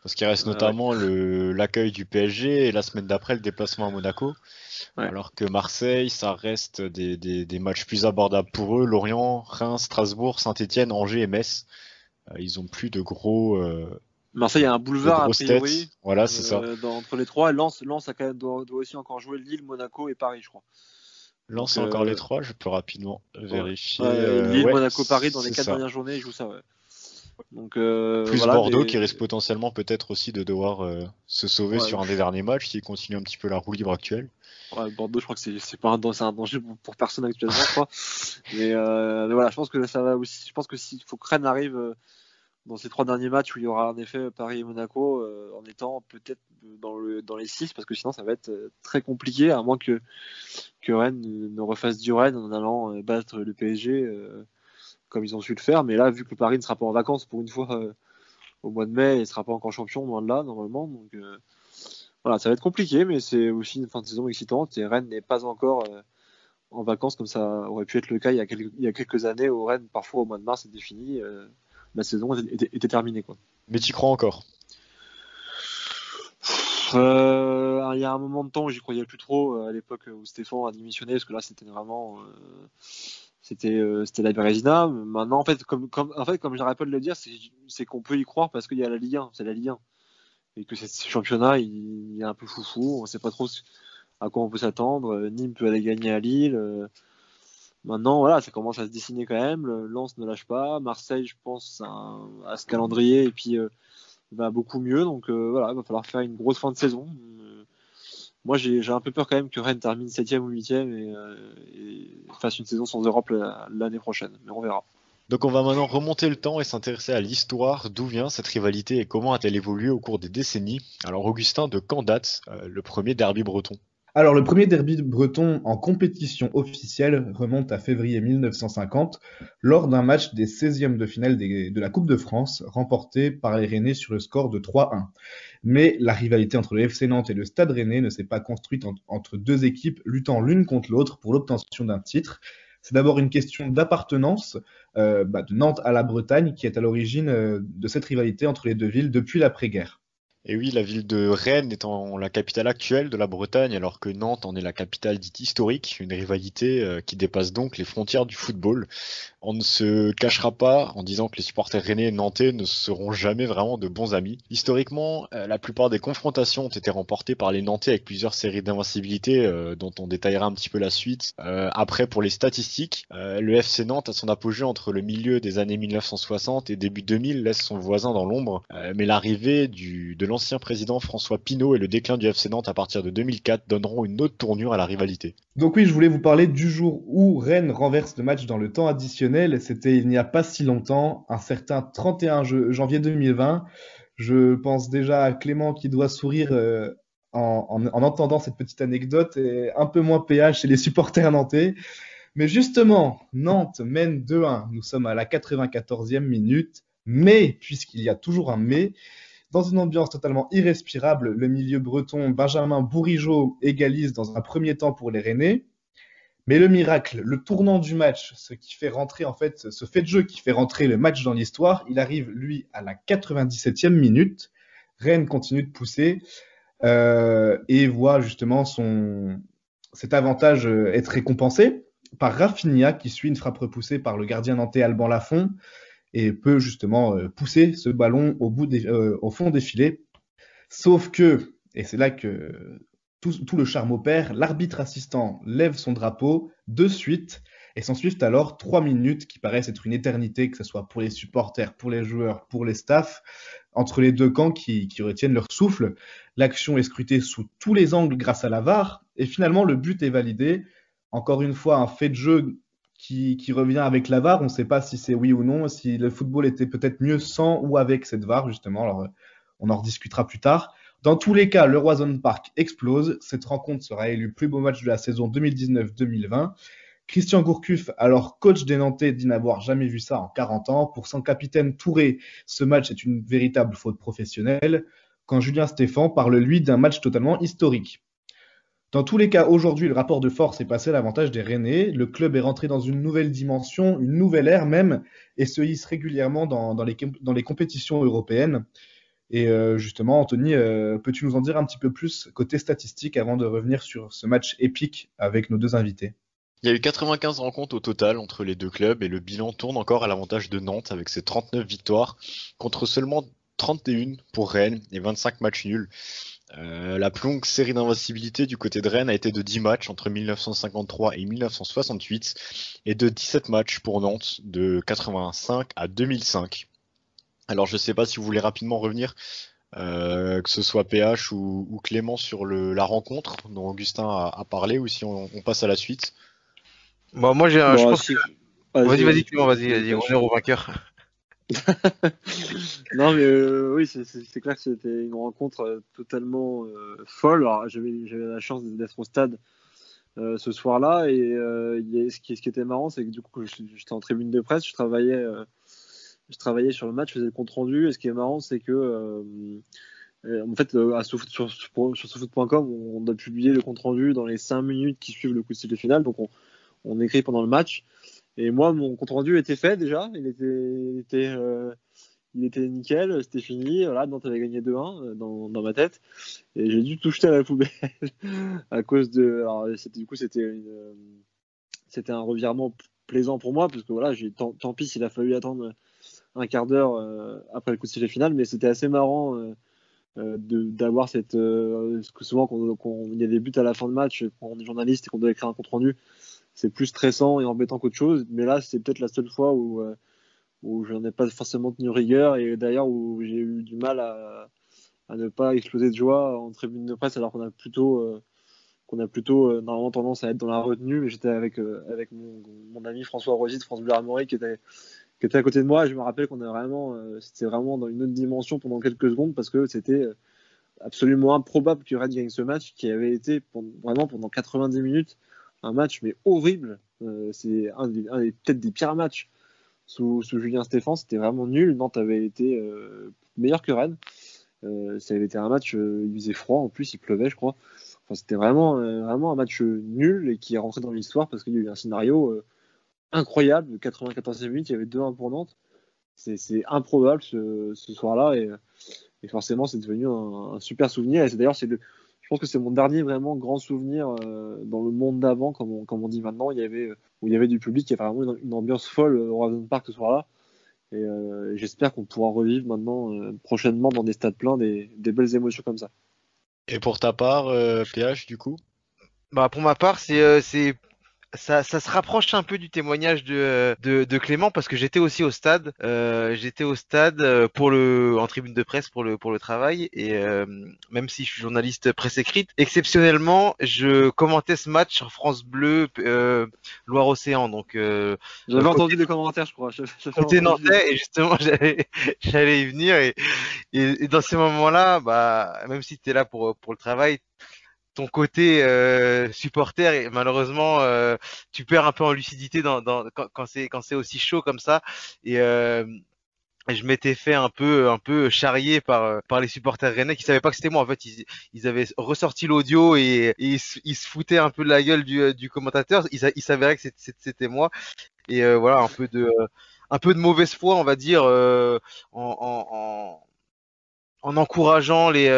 Speaker 2: parce qu'il reste
Speaker 4: Ouais.
Speaker 2: notamment l'accueil du PSG et la semaine d'après le déplacement à Monaco.
Speaker 4: Ouais.
Speaker 2: Alors que Marseille, ça reste des matchs plus abordables pour eux. Lorient, Reims, Strasbourg, Saint-Etienne, Angers et Metz. Ils ont plus de
Speaker 4: Marseille a un boulevard a
Speaker 2: grosses
Speaker 4: priori
Speaker 2: têtes. Voilà, c'est ça.
Speaker 4: entre les trois. Lens a quand même doit aussi encore jouer Lille, Monaco et Paris, je crois.
Speaker 2: Lance
Speaker 4: Donc,
Speaker 2: encore les trois, je peux rapidement vérifier.
Speaker 4: Lille,
Speaker 2: Ouais,
Speaker 4: Monaco, Paris dans les
Speaker 2: c'est
Speaker 4: 4
Speaker 2: ça.
Speaker 4: dernières journées, ils jouent ça. Ouais. Donc
Speaker 2: Plus
Speaker 4: voilà,
Speaker 2: Bordeaux
Speaker 4: mais
Speaker 2: qui risque potentiellement peut-être aussi de devoir se sauver
Speaker 4: ouais,
Speaker 2: sur un des derniers matchs s'il continue un petit peu la roue libre actuelle.
Speaker 4: ouais, Bordeaux, je crois que c'est pas c'est un danger pour personne actuellement, je crois. Mais voilà, je pense que ça va aussi. Je pense que s'il faut que Rennes arrive dans ces 3 derniers matchs où il y aura en effet Paris et Monaco en étant peut-être dans les 6, parce que sinon ça va être très compliqué, à moins que Rennes ne refasse du Rennes en allant battre le PSG comme ils ont su le faire. Mais là, vu que le Paris ne sera pas en vacances pour une fois au mois de mai, il ne sera pas encore champion, loin de là, normalement. Donc voilà, ça va être compliqué, mais c'est aussi une fin de saison excitante. Et Rennes n'est pas encore en vacances comme ça aurait pu être le cas il y a quelques années où Rennes, parfois au mois de mars, était fini. La saison était terminée, quoi.
Speaker 2: Mais t'y crois encore?
Speaker 4: Il y a un moment de temps où j'y croyais plus trop, à l'époque où Stéphane a démissionné, parce que là c'était vraiment c'était la Bérésina. Maintenant en fait comme j'arrête pas de le dire, c'est qu'on peut y croire parce qu'il y a la Ligue 1, c'est la Ligue 1 et que ce championnat il est un peu foufou, on sait pas trop à quoi on peut s'attendre. Nîmes peut aller gagner à Lille. Maintenant voilà, ça commence à se dessiner quand même. Lens ne lâche pas, Marseille je pense à ce calendrier et puis va beaucoup mieux. Donc voilà, il va falloir faire une grosse fin de saison. Moi, j'ai un peu peur quand même que Rennes termine 7e ou 8e et fasse une saison sans Europe l'année prochaine. Mais on verra.
Speaker 2: Donc on va maintenant remonter le temps et s'intéresser à l'histoire, d'où vient cette rivalité et comment a-t-elle évolué au cours des décennies. Alors Augustin, de quand date le premier derby breton?
Speaker 1: Alors, le premier derby breton en compétition officielle remonte à février 1950, lors d'un match des 16e de finale de la Coupe de France, remporté par les Rennais sur le score de 3-1. Mais la rivalité entre le FC Nantes et le Stade Rennais ne s'est pas construite entre deux équipes luttant l'une contre l'autre pour l'obtention d'un titre. C'est d'abord une question d'appartenance de Nantes à la Bretagne qui est à l'origine de cette rivalité entre les deux villes depuis l'après-guerre.
Speaker 2: Et oui, la ville de Rennes étant la capitale actuelle de la Bretagne, alors que Nantes en est la capitale dite historique, une rivalité qui dépasse donc les frontières du football. On ne se cachera pas en disant que les supporters rennais et nantais ne seront jamais vraiment de bons amis. Historiquement, la plupart des confrontations ont été remportées par les Nantais avec plusieurs séries d'invincibilité dont on détaillera un petit peu la suite. Après, pour les statistiques, le FC Nantes à son apogée entre le milieu des années 1960 et début 2000 laisse son voisin dans l'ombre, mais l'arrivée de l'ancien président François Pinault et le déclin du FC Nantes à partir de 2004 donneront une autre tournure à la rivalité.
Speaker 1: Donc oui, je voulais vous parler du jour où Rennes renverse le match dans le temps additionnel. C'était il n'y a pas si longtemps, un certain 31 janvier 2020. Je pense déjà à Clément qui doit sourire en entendant cette petite anecdote et un peu moins PH chez les supporters nantais. Mais justement, Nantes mène 2-1. Nous sommes à la 94e minute. Mais, puisqu'il y a toujours un mais, dans une ambiance totalement irrespirable, le milieu breton Benjamin Bourigeaud égalise dans un premier temps pour les Rennais. Mais le miracle, le tournant du match, ce qui fait rentrer en fait, ce fait de jeu qui fait rentrer le match dans l'histoire, il arrive lui à la 97e minute. Rennes continue de pousser et voit justement cet avantage être récompensé par Rafinha qui suit une frappe repoussée par le gardien nantais Alban Lafont et peut justement pousser ce ballon au fond des filets. Sauf que, et c'est là que tout le charme opère, l'arbitre assistant lève son drapeau de suite et s'en suivent alors 3 minutes qui paraissent être une éternité, que ce soit pour les supporters, pour les joueurs, pour les staffs, entre les deux camps qui retiennent leur souffle. L'action est scrutée sous tous les angles grâce à la VAR et finalement le but est validé. Encore une fois, un fait de jeu qui revient avec la VAR. On ne sait pas si c'est oui ou non, si le football était peut-être mieux sans ou avec cette VAR, justement. Alors, on en rediscutera plus tard. Dans tous les cas, le Roison Park explose. Cette rencontre sera élue plus beau match de la saison 2019-2020. Christian Gourcuff, alors coach des Nantais, dit n'avoir jamais vu ça en 40 ans. Pour son capitaine Touré, ce match est une véritable faute professionnelle. Quand Julien Stéphan parle, lui, d'un match totalement historique. Dans tous les cas, aujourd'hui, le rapport de force est passé à l'avantage des Rennais. Le club est rentré dans une nouvelle dimension, une nouvelle ère même, et se hisse régulièrement dans les compétitions européennes. Et justement, Anthony, peux-tu nous en dire un petit peu plus côté statistique avant de revenir sur ce match épique avec nos deux invités?
Speaker 2: Il y a eu 95 rencontres au total entre les deux clubs et le bilan tourne encore à l'avantage de Nantes avec ses 39 victoires contre seulement 31 pour Rennes et 25 matchs nuls. La plus longue série d'invincibilité du côté de Rennes a été de 10 matchs entre 1953 et 1968 et de 17 matchs pour Nantes de 85 à 2005. Alors je sais pas si vous voulez rapidement revenir, que ce soit PH ou Clément sur la rencontre dont Augustin a parlé, ou si on passe à la suite.
Speaker 3: Bon, moi, je
Speaker 4: Bon,
Speaker 3: pense
Speaker 4: si.
Speaker 3: que. Vas-y, Clément,
Speaker 4: Vas-y,
Speaker 3: vas-y,
Speaker 4: Pêche.
Speaker 3: honneur au vainqueur.
Speaker 4: Non, mais oui, c'est clair que c'était une rencontre totalement folle. Alors, j'avais la chance d'être au stade ce soir-là, et ce qui était marrant, c'est que du coup, j'étais en tribune de presse, je travaillais sur le match, je faisais le compte rendu, et ce qui est marrant, c'est que en fait, sur SoFoot.com, on a publié le compte rendu dans les 5 minutes qui suivent le coup de sifflet final, donc on écrit pendant le match. Et moi, mon compte rendu était fait déjà, il était nickel, c'était fini. Voilà, Nantes avait gagné 2-1 dans ma tête. Et j'ai dû tout jeter à la poubelle à cause de. Alors, c'était un revirement plaisant pour moi, parce que voilà, tant pis s'il a fallu attendre un quart d'heure après le coup de sifflet final, mais c'était assez marrant d'avoir parce que souvent, quand il y a des buts à la fin de match, quand on est journaliste et qu'on doit écrire un compte rendu, c'est plus stressant et embêtant qu'autre chose. Mais là, c'est peut-être la seule fois où je n'en ai pas forcément tenu rigueur, et d'ailleurs où j'ai eu du mal à ne pas exploser de joie en tribune de presse, alors qu'on a plutôt normalement tendance à être dans la retenue. Mais j'étais avec mon ami François Rosy de France Bleu Armorique qui était à côté de moi, et je me rappelle c'était vraiment dans une autre dimension pendant quelques secondes, parce que c'était absolument improbable que Rennes gagne ce match qui avait été vraiment pendant 90 minutes un match mais horrible. C'est peut-être des pires matchs sous Julien Stéphan. C'était vraiment nul. Nantes avait été meilleur que Rennes. Ça avait été un match, il faisait froid, en plus il pleuvait, je crois. Enfin, c'était vraiment un match nul, et qui est rentré dans l'histoire parce qu'il y a eu un scénario incroyable. 94e minute, il y avait 2-1 pour Nantes. C'est improbable ce soir-là, et forcément c'est devenu un super souvenir. Et d'ailleurs, je pense que c'est mon dernier vraiment grand souvenir dans le monde d'avant, comme on dit maintenant, où il y avait du public. Il y avait vraiment une ambiance folle au Roison Park ce soir-là. Et j'espère qu'on pourra revivre maintenant prochainement dans des stades pleins des belles émotions comme ça.
Speaker 2: Et pour ta part, PH, du coup?
Speaker 3: Bah, pour ma part, ça se rapproche un peu du témoignage de Clément, parce que j'étais aussi au stade. J'étais au stade en tribune de presse pour le travail, et même si je suis journaliste presse écrite, exceptionnellement, je commentais ce match sur France Bleu Loire-Océan. Donc
Speaker 4: J'avais
Speaker 3: côté,
Speaker 4: entendu des commentaires, je crois. J'avais
Speaker 3: côté
Speaker 4: entendu
Speaker 3: nantais, et justement j'allais y venir, et dans ces moments-là, bah même si tu es là pour le travail, ton côté supporter, et malheureusement tu perds un peu en lucidité quand c'est aussi chaud comme ça. Et je m'étais fait un peu charrier par les supporters rennais qui savaient pas que c'était moi. En fait, ils avaient ressorti l'audio, et ils se foutaient un peu de la gueule du commentateur. Ils s'avérait que c'était moi. Et voilà, un peu de mauvaise foi, on va dire, en encourageant les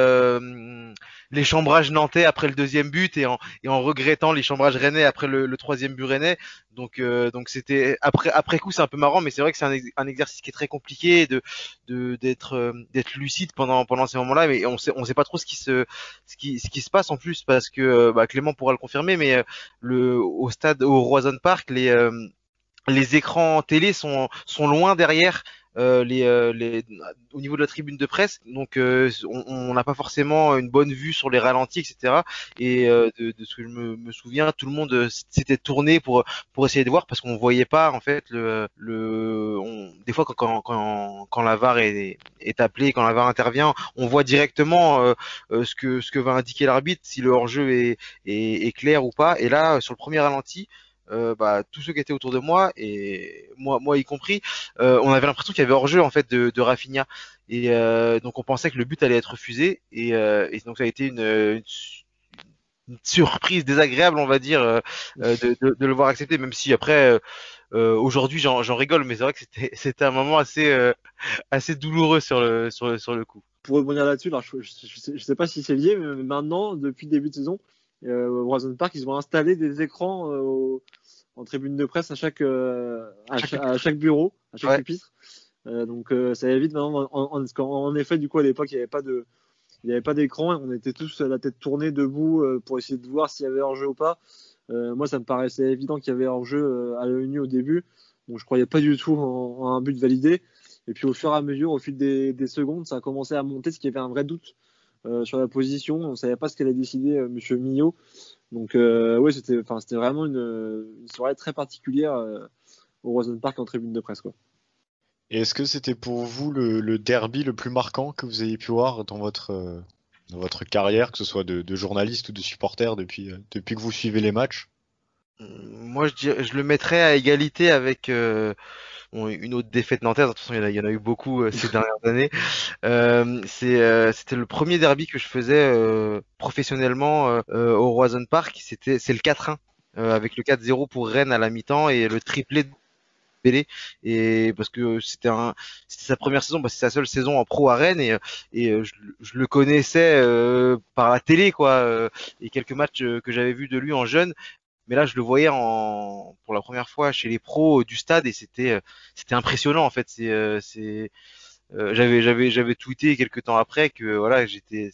Speaker 3: chambrages nantais après le deuxième but, et en regrettant les chambrages rennais après le troisième but rennais. Donc c'était après coup, c'est un peu marrant, mais c'est vrai que c'est un exercice qui est très compliqué d'être lucide pendant ces moments-là, mais on sait pas trop ce qui se passe en plus, parce que bah, Clément pourra le confirmer, mais au stade, au Roison Park, les écrans télé sont loin derrière au niveau de la tribune de presse, donc on n'a pas forcément une bonne vue sur les ralentis, etc. Et de ce que je me souviens, tout le monde s'était tourné pour essayer de voir, parce qu'on voyait pas en fait des fois quand la VAR est appelée, quand la VAR intervient, on voit directement ce que va indiquer l'arbitre, si le hors-jeu est clair ou pas. Et là, sur le premier ralenti, bah, tous ceux qui étaient autour de moi, et moi y compris, on avait l'impression qu'il y avait hors-jeu en fait de Rafinha, et donc on pensait que le but allait être refusé, et donc ça a été une surprise désagréable, on va dire, de le voir accepter, même si après aujourd'hui j'en rigole, mais c'est vrai que c'était un moment assez douloureux sur le coup.
Speaker 4: Pour rebondir là-dessus, alors je sais pas si c'est lié, mais maintenant, depuis le début de saison, au Roison Park, ils ont installé des écrans en tribune de presse à chaque bureau, à chaque
Speaker 3: Ouais.
Speaker 4: pupitre. Donc ça évite maintenant, en effet, du coup, à l'époque, il n'y avait pas d'écran, et on était tous la tête tournée debout pour essayer de voir s'il y avait hors-jeu ou pas. Moi, ça me paraissait évident qu'il y avait hors-jeu à l'œil nu au début, donc je croyais pas du tout en un but validé. Et puis au fur et à mesure, au fil des secondes, ça a commencé à monter, ce qui avait un vrai doute sur la position. On savait pas ce qu'allait décider Monsieur Millot. Donc ouais, c'était vraiment une soirée très particulière au Roison Park en tribune de presse, quoi.
Speaker 2: Et est-ce que c'était pour vous le derby le plus marquant que vous ayez pu voir dans votre carrière, que ce soit de journaliste ou de supporter depuis que vous suivez les matchs?
Speaker 3: Moi, je le mettrais à égalité avec une autre défaite nantaise. De toute façon, il y en a eu beaucoup ces dernières années. C'était le premier derby que je faisais professionnellement au Roison Park. C'est le 4-1 avec le 4-0 pour Rennes à la mi-temps et le triplé de Pelé. Et parce que c'était sa première saison, c'est sa seule saison en pro à Rennes je le connaissais par la télé quoi et quelques matchs que j'avais vus de lui en jeune. Mais là, je le voyais pour la première fois chez les pros du stade et c'était impressionnant en fait. J'avais tweeté quelques temps après que voilà, c'était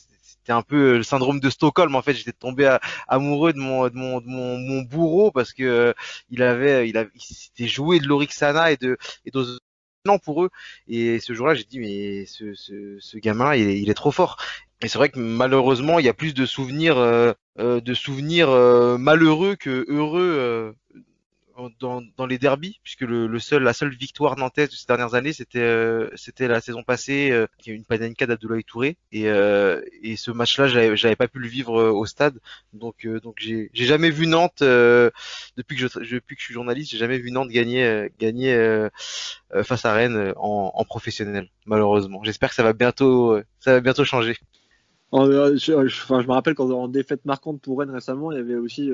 Speaker 3: un peu le syndrome de Stockholm en fait. J'étais tombé amoureux de mon bourreau parce que il s'était joué de l'Orixana et de non pour eux. Et ce jour-là, j'ai dit mais ce gamin, il est trop fort. Et c'est vrai que malheureusement, il y a plus de souvenirs malheureux que heureux dans les derbies, puisque la seule victoire nantaise de ces dernières années, c'était la saison passée, qui a eu une Panenka d'Abdoulaye Touré, et ce match-là, j'avais pas pu le vivre au stade, donc j'ai jamais vu Nantes depuis que je suis journaliste, j'ai jamais vu Nantes gagner face à Rennes en professionnel, malheureusement. J'espère que ça va bientôt changer.
Speaker 4: Je me rappelle quand en défaite marquante pour Rennes récemment, il y avait aussi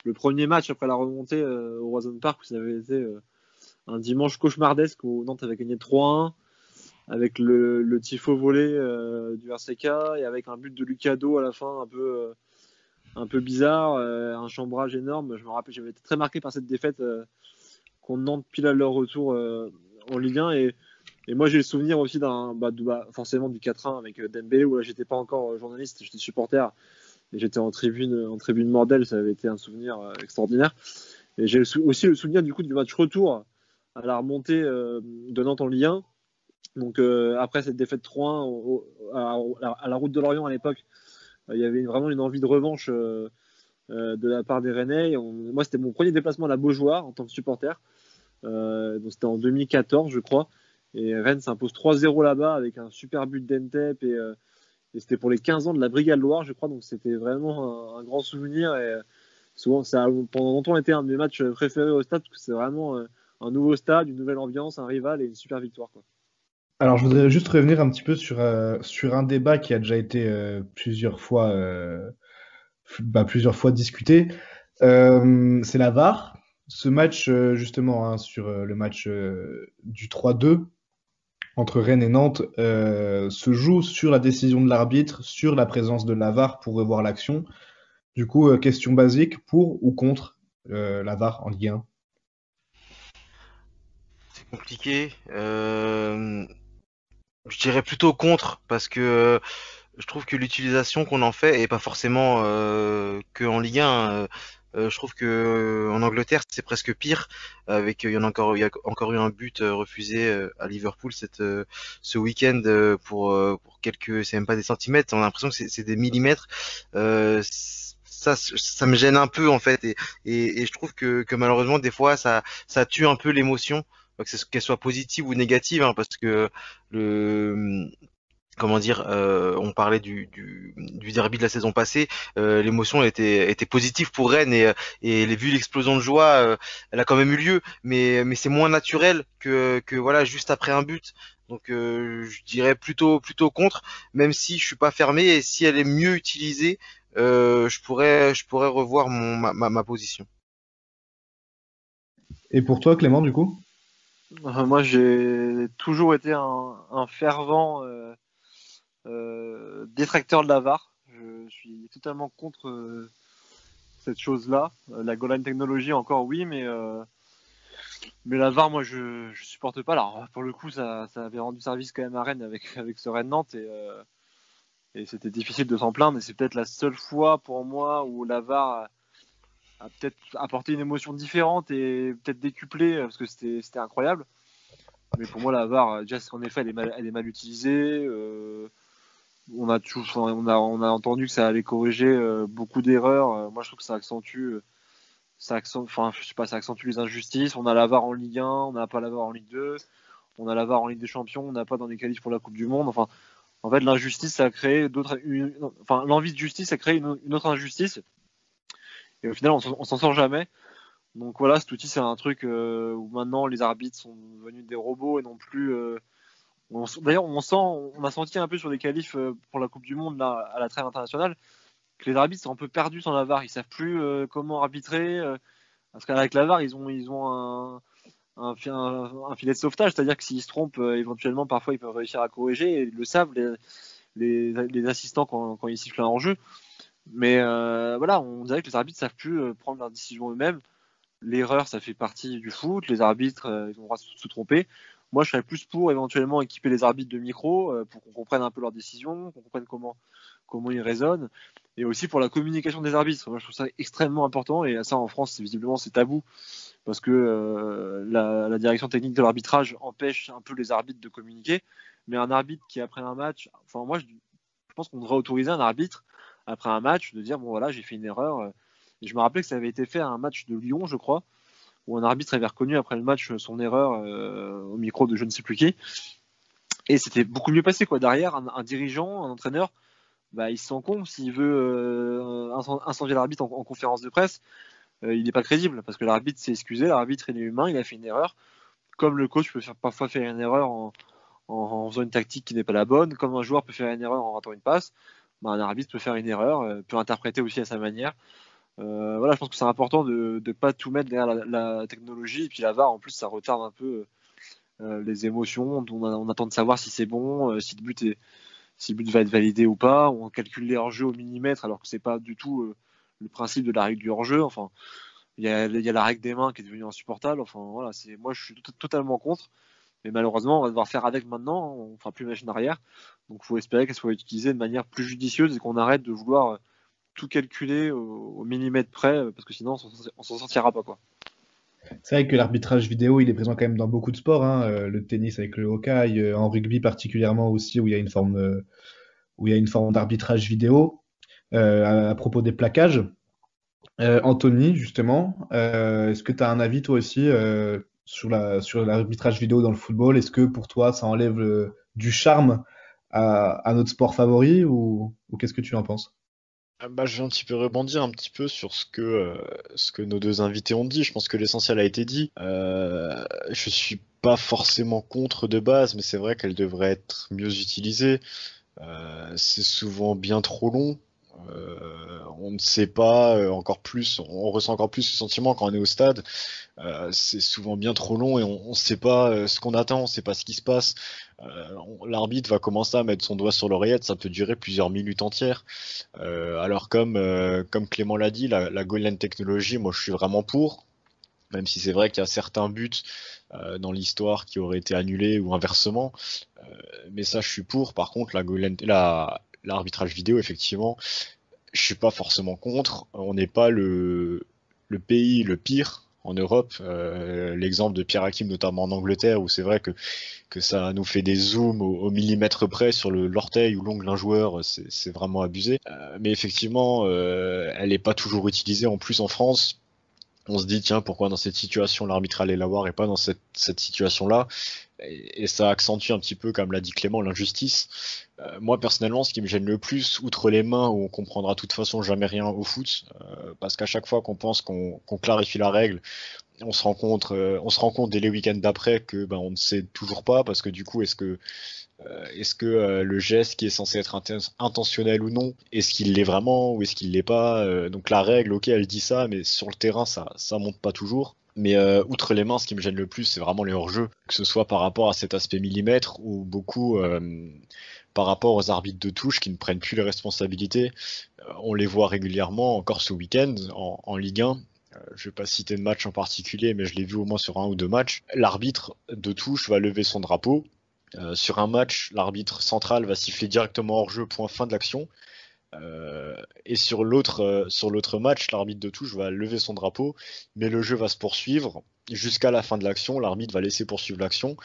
Speaker 4: le premier match après la remontée au Roison Park où ça avait été un dimanche cauchemardesque où Nantes avait gagné 3-1 avec le tifo volé du RCK et avec un but de Lucado à la fin un peu bizarre, un chambrage énorme. Je me rappelle, j'avais été très marqué par cette défaite contre Nantes pile à leur retour en Ligue 1 et moi j'ai le souvenir aussi forcément du 4-1 avec Dembélé où là j'étais pas encore journaliste, j'étais supporter et j'étais en tribune Mordel, ça avait été un souvenir extraordinaire. Et j'ai aussi le souvenir du coup du match retour à la remontée de Nantes en Ligue 1. Donc après cette défaite 3-1 à la route de Lorient à l'époque, il y avait vraiment une envie de revanche de la part des Rennais. Moi c'était mon premier déplacement à la Beaujoire en tant que supporter. Donc c'était en 2014 je crois. Et Rennes s'impose 3-0 là-bas avec un super but d'Entep et c'était pour les 15 ans de la Brigade Loire, je crois. Donc c'était vraiment un grand souvenir. Et souvent, ça a pendant longtemps été un de mes matchs préférés au stade parce que c'est vraiment un nouveau stade, une nouvelle ambiance, un rival et une super victoire, quoi.
Speaker 1: Alors, je voudrais juste revenir un petit peu sur un débat qui a déjà été plusieurs fois discuté. C'est la VAR. Ce match, justement, hein, sur le match du 3-2 entre Rennes et Nantes, se joue sur la décision de l'arbitre, sur la présence de la VAR pour revoir l'action. Du coup, question basique, pour ou contre la VAR en Ligue 1?
Speaker 3: C'est compliqué. Je dirais plutôt contre parce que je trouve que l'utilisation qu'on en fait est pas forcément que en Ligue 1. Je trouve que en Angleterre c'est presque pire. Avec il y a encore eu un but refusé à Liverpool ce week-end pour quelques, c'est même pas des centimètres. On a l'impression que c'est des millimètres. Ça me gêne un peu en fait et je trouve que malheureusement des fois ça tue un peu l'émotion, qu'elle soit positive ou négative, hein, parce que le comment dire, on parlait du derby de la saison passée, l'émotion était positive pour Rennes et vu l'explosion de joie, elle a quand même eu lieu, mais c'est moins naturel que voilà juste après un but. Donc je dirais plutôt contre, même si je suis pas fermé et si elle est mieux utilisée, je pourrais revoir ma position.
Speaker 1: Et pour toi, Clément, du coup?
Speaker 4: Moi j'ai toujours été un fervent détracteur de la VAR. Je suis totalement contre cette chose-là. La goal line technologie encore oui, mais la VAR moi je supporte pas. Alors pour le coup ça avait rendu service quand même à Rennes avec ce Rennes Nantes et c'était difficile de s'en plaindre. Et c'est peut-être la seule fois pour moi où la VAR a peut-être apporté une émotion différente et peut-être décuplé parce que c'était incroyable. Mais pour moi, la VAR, déjà, en effet, elle est mal utilisée. On a entendu que ça allait corriger beaucoup d'erreurs. Moi, je trouve que enfin, je sais pas, ça accentue les injustices. On a la VAR en Ligue 1, on n'a pas la VAR en Ligue 2, on a la VAR en Ligue des Champions, on n'a pas dans les qualifs pour la Coupe du Monde. Enfin, en fait, l'injustice, ça a créé enfin, l'envie de justice a créé une autre injustice. Et au final, on s'en sort jamais. Donc voilà, cet outil, c'est un truc où maintenant les arbitres sont devenus des robots et non plus. D'ailleurs, on a senti un peu sur des qualifs pour la Coupe du Monde là, à la trêve internationale que les arbitres sont un peu perdus sans la VAR. Ils savent plus comment arbitrer. Parce qu'avec la VAR, ils ont un filet de sauvetage, c'est-à-dire que s'ils se trompent, éventuellement, parfois, ils peuvent réussir à corriger. Et ils le savent, les assistants, quand ils sifflent un hors-jeu. Mais voilà, on dirait que les arbitres savent plus prendre leurs décisions eux-mêmes. L'erreur, ça fait partie du foot. Les arbitres, ils ont le droit de se tromper. Moi, je serais plus pour éventuellement équiper les arbitres de micros pour qu'on comprenne un peu leurs décisions, qu'on comprenne comment ils raisonnent. Et aussi pour la communication des arbitres. Moi, je trouve ça extrêmement important. Et ça, en France, visiblement, c'est tabou. Parce que la direction technique de l'arbitrage empêche un peu les arbitres de communiquer. Mais un arbitre qui, après un match, enfin, moi, je pense qu'on devrait autoriser un arbitre, après un match, de dire, bon, voilà, j'ai fait une erreur. Et je me rappelais que ça avait été fait à un match de Lyon, je crois, où un arbitre avait reconnu après le match son erreur au micro de je ne sais plus qui. Et c'était beaucoup mieux passé, quoi. Derrière, un dirigeant, un entraîneur, bah, il se sent con s'il veut incendier l'arbitre en conférence de presse. Il n'est pas crédible parce que l'arbitre s'est excusé, l'arbitre il est humain, il a fait une erreur. Comme le coach peut parfois faire une erreur en faisant une tactique qui n'est pas la bonne, comme un joueur peut faire une erreur en ratant une passe, bah, un arbitre peut faire une erreur, peut interpréter aussi à sa manière. Voilà, je pense que c'est important de ne pas tout mettre derrière la technologie. Et puis la VAR, en plus, ça retarde un peu les émotions. On attend de savoir si c'est bon, si le but va être validé ou pas. On calcule les hors-jeux au millimètre, alors que c'est pas du tout le principe de la règle du hors-jeu. Enfin, il y a la règle des mains qui est devenue insupportable. Enfin, voilà, moi, je suis totalement contre. Mais malheureusement, on va devoir faire avec maintenant. On fera plus machine arrière. Donc, il faut espérer qu'elle soit utilisée de manière plus judicieuse et qu'on arrête de vouloir tout calculer au millimètre près, parce que sinon on s'en sortira pas, quoi.
Speaker 1: C'est vrai que l'arbitrage vidéo, il est présent quand même dans beaucoup de sports, hein, le tennis avec le Hawkeye, en rugby particulièrement aussi, où il y a une forme d'arbitrage vidéo. À propos des plaquages, Anthony, justement, est-ce que tu as un avis toi aussi sur l'arbitrage vidéo dans le football? Est-ce que pour toi, ça enlève du charme à notre sport favori ou qu'est-ce que tu en penses?
Speaker 2: Bah, je vais un petit peu rebondir un petit peu sur ce que nos deux invités ont dit. Je pense que l'essentiel a été dit. Je suis pas forcément contre de base, mais c'est vrai qu'elle devrait être mieux utilisée. C'est souvent bien trop long. On ne sait pas encore plus, on ressent encore plus ce sentiment quand on est au stade. C'est souvent bien trop long et on ne sait pas ce qu'on attend, on ne sait pas ce qui se passe. L'arbitre va commencer à mettre son doigt sur l'oreillette, ça peut durer plusieurs minutes entières. Alors comme Clément l'a dit, la goal line technologie, moi je suis vraiment pour. Même si c'est vrai qu'il y a certains buts dans l'histoire qui auraient été annulés ou inversement. Mais ça, je suis pour. Par contre, l'arbitrage vidéo, effectivement, je suis pas forcément contre. On n'est pas le pays le pire en Europe. L'exemple de Pierre Hakim, notamment en Angleterre, où c'est vrai que ça nous fait des zooms au millimètre près sur l'orteil ou l'ongle d'un joueur, c'est vraiment abusé. Mais effectivement, elle n'est pas toujours utilisée. En plus, en France, on se dit tiens, pourquoi dans cette situation l'arbitre allait l'avoir et pas dans cette situation-là, et ça accentue un petit peu, comme l'a dit Clément, l'injustice. Moi personnellement, ce qui me gêne le plus, outre les mains où on comprendra de toute façon jamais rien au foot, parce qu'à chaque fois qu'on pense qu'on clarifie la règle, on se rend compte dès les week-ends d'après que on ne sait toujours pas, parce que du coup est-ce que le geste qui est censé être intentionnel ou non, est-ce qu'il l'est vraiment ou est-ce qu'il l'est pas? Donc la règle, ok, elle dit ça, mais sur le terrain, ça monte pas toujours. Mais outre les mains, ce qui me gêne le plus, c'est vraiment les hors-jeux, que ce soit par rapport à cet aspect millimètre ou beaucoup par rapport aux arbitres de touche qui ne prennent plus les responsabilités. On les voit régulièrement, encore ce week-end, en Ligue 1. Je vais pas citer de match en particulier, mais je l'ai vu au moins sur un ou deux matchs. L'arbitre de touche va lever son drapeau. Sur un match, l'arbitre central va siffler directement hors jeu, point fin de l'action. Et sur l'autre match, l'arbitre de touche va lever son drapeau, mais le jeu va se poursuivre jusqu'à la fin de l'action. L'arbitre va laisser poursuivre l'action.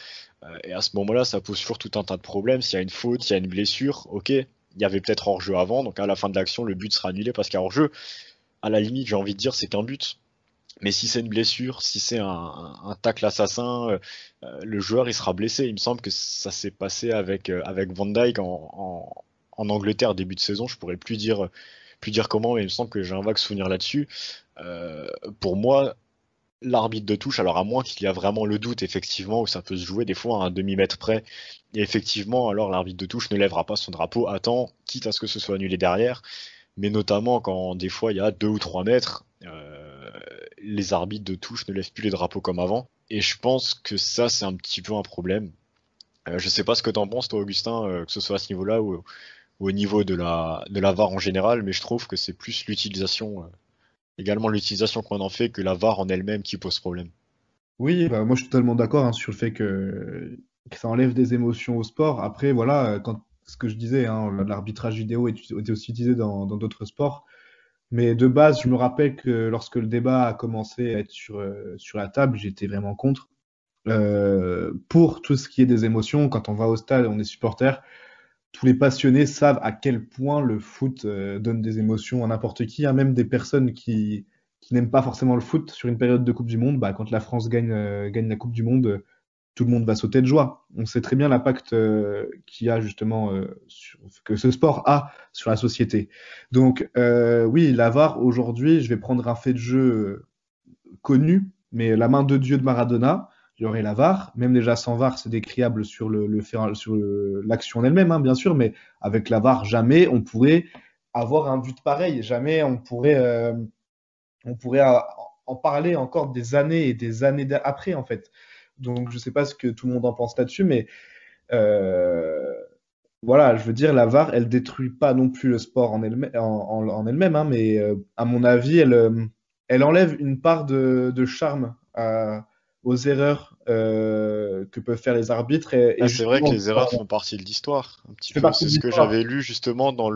Speaker 2: Et à ce moment-là, ça pose toujours tout un tas de problèmes. S'il y a une faute, il y a une blessure, ok, il y avait peut-être hors-jeu avant, donc à la fin de l'action, le but sera annulé parce qu'il y a hors-jeu. À la limite, j'ai envie de dire, c'est qu'un but. Mais si c'est une blessure, si c'est un tacle assassin, le joueur il sera blessé. Il me semble que ça s'est passé avec Van Dijk en Angleterre début de saison. Je pourrais plus dire comment, mais il me semble que j'ai un vague souvenir là-dessus. Euh, pour moi, l'arbitre de touche, alors à moins qu'il y a vraiment le doute, effectivement, où ça peut se jouer des fois à un demi-mètre près, et effectivement, alors l'arbitre de touche ne lèvera pas son drapeau, attend, quitte à ce que ce soit annulé derrière, mais notamment quand des fois il y a 2 ou 3 mètres, les arbitres de touche ne lèvent plus les drapeaux comme avant, et je pense que ça c'est un petit peu un problème. Je sais pas ce que t'en penses toi Augustin, que ce soit à ce niveau-là ou au niveau de la VAR en général, mais je trouve que c'est plus l'utilisation, également l'utilisation qu'on en fait que la VAR en elle-même qui pose problème.
Speaker 1: Oui, bah, moi je suis totalement d'accord, hein, sur le fait que ça enlève des émotions au sport. Après, voilà, ce que je disais, hein, l'arbitrage vidéo est aussi utilisé dans d'autres sports. Mais de base, je me rappelle que lorsque le débat a commencé à être sur la table, j'étais vraiment contre. Pour tout ce qui est des émotions, quand on va au stade, on est supporter, tous les passionnés savent à quel point le foot donne des émotions à n'importe qui, hein, même des personnes qui n'aiment pas forcément le foot sur une période de Coupe du Monde. Bah, quand la France gagne la Coupe du Monde, tout le monde va sauter de joie. On sait très bien l'impact qu'il y a justement que ce sport a sur la société. Donc oui, la VAR aujourd'hui, je vais prendre un fait de jeu connu, mais la main de Dieu de Maradona, il y aurait la VAR. Même déjà sans VAR, c'est décriable sur l'action en elle-même, hein, bien sûr, mais avec la VAR, jamais on pourrait avoir un but pareil. Jamais on pourrait en parler encore des années et des années après, en fait. Donc, je ne sais pas ce que tout le monde en pense là-dessus, mais euh, voilà, je veux dire, la VAR, elle détruit pas non plus le sport en elle-même, hein, mais à mon avis, elle enlève une part de charme aux erreurs que peuvent faire les arbitres. Et
Speaker 2: Ah, c'est vrai
Speaker 1: justement,
Speaker 2: que les erreurs font partie de l'histoire, un petit
Speaker 1: ça fait
Speaker 2: peu.
Speaker 1: partie
Speaker 2: C'est
Speaker 1: de
Speaker 2: ce que
Speaker 1: l'histoire.
Speaker 2: j'avais lu justement dans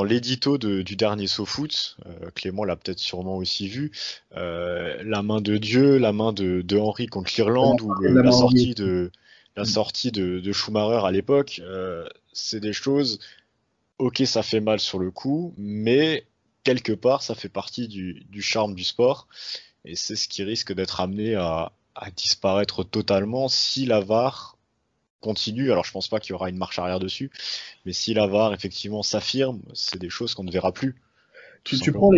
Speaker 2: l'édito du dernier SoFoot. Clément l'a peut-être sûrement aussi vu. La main de Dieu, la main de Henry contre l'Irlande ou
Speaker 1: La main en ligne.
Speaker 2: la sortie de Schumacher à l'époque. C'est des choses. Ok, ça fait mal sur le coup, mais quelque part, ça fait partie du charme du sport. Et c'est ce qui risque d'être amené à disparaître totalement si la VAR continue. Alors je pense pas qu'il y aura une marche arrière dessus, mais si la VAR effectivement s'affirme, c'est des choses qu'on ne verra plus, tout simplement.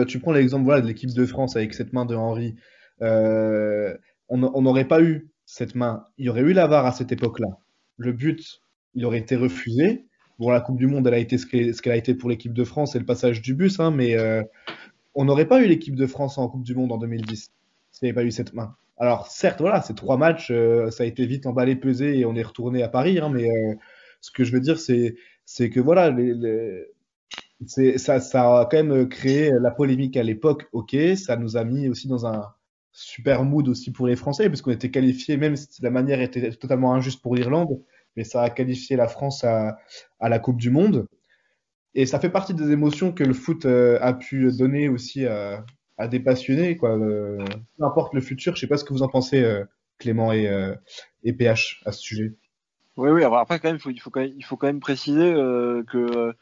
Speaker 1: Tu prends l'exemple voilà, de l'équipe de France avec cette main de Henry. Euh, on n'aurait pas eu cette main. Il y aurait eu la VAR à cette époque-là. Le but, il aurait été refusé. Bon, la Coupe du Monde, elle a été ce qu'elle a été pour l'équipe de France et le passage du bus, hein, mais on n'aurait pas eu l'équipe de France en Coupe du Monde en 2010 s'il n'y avait pas eu cette main. Alors, certes, voilà, c'est 3 matchs, ça a été vite emballé, pesé et on est retourné à Paris, hein, mais ce que je veux dire, c'est que voilà, ça a quand même créé la polémique à l'époque, ok, ça nous a mis aussi dans un super mood aussi pour les Français, puisqu'on était qualifiés, même si la manière était totalement injuste pour l'Irlande, mais ça a qualifié la France à la Coupe du Monde. Et ça fait partie des émotions que le foot a pu donner aussi à des passionnés, quoi. Peu importe le futur, je sais pas ce que vous en pensez, Clément et PH, à ce sujet.
Speaker 4: Oui, oui. Alors après, quand même, il faut quand même préciser que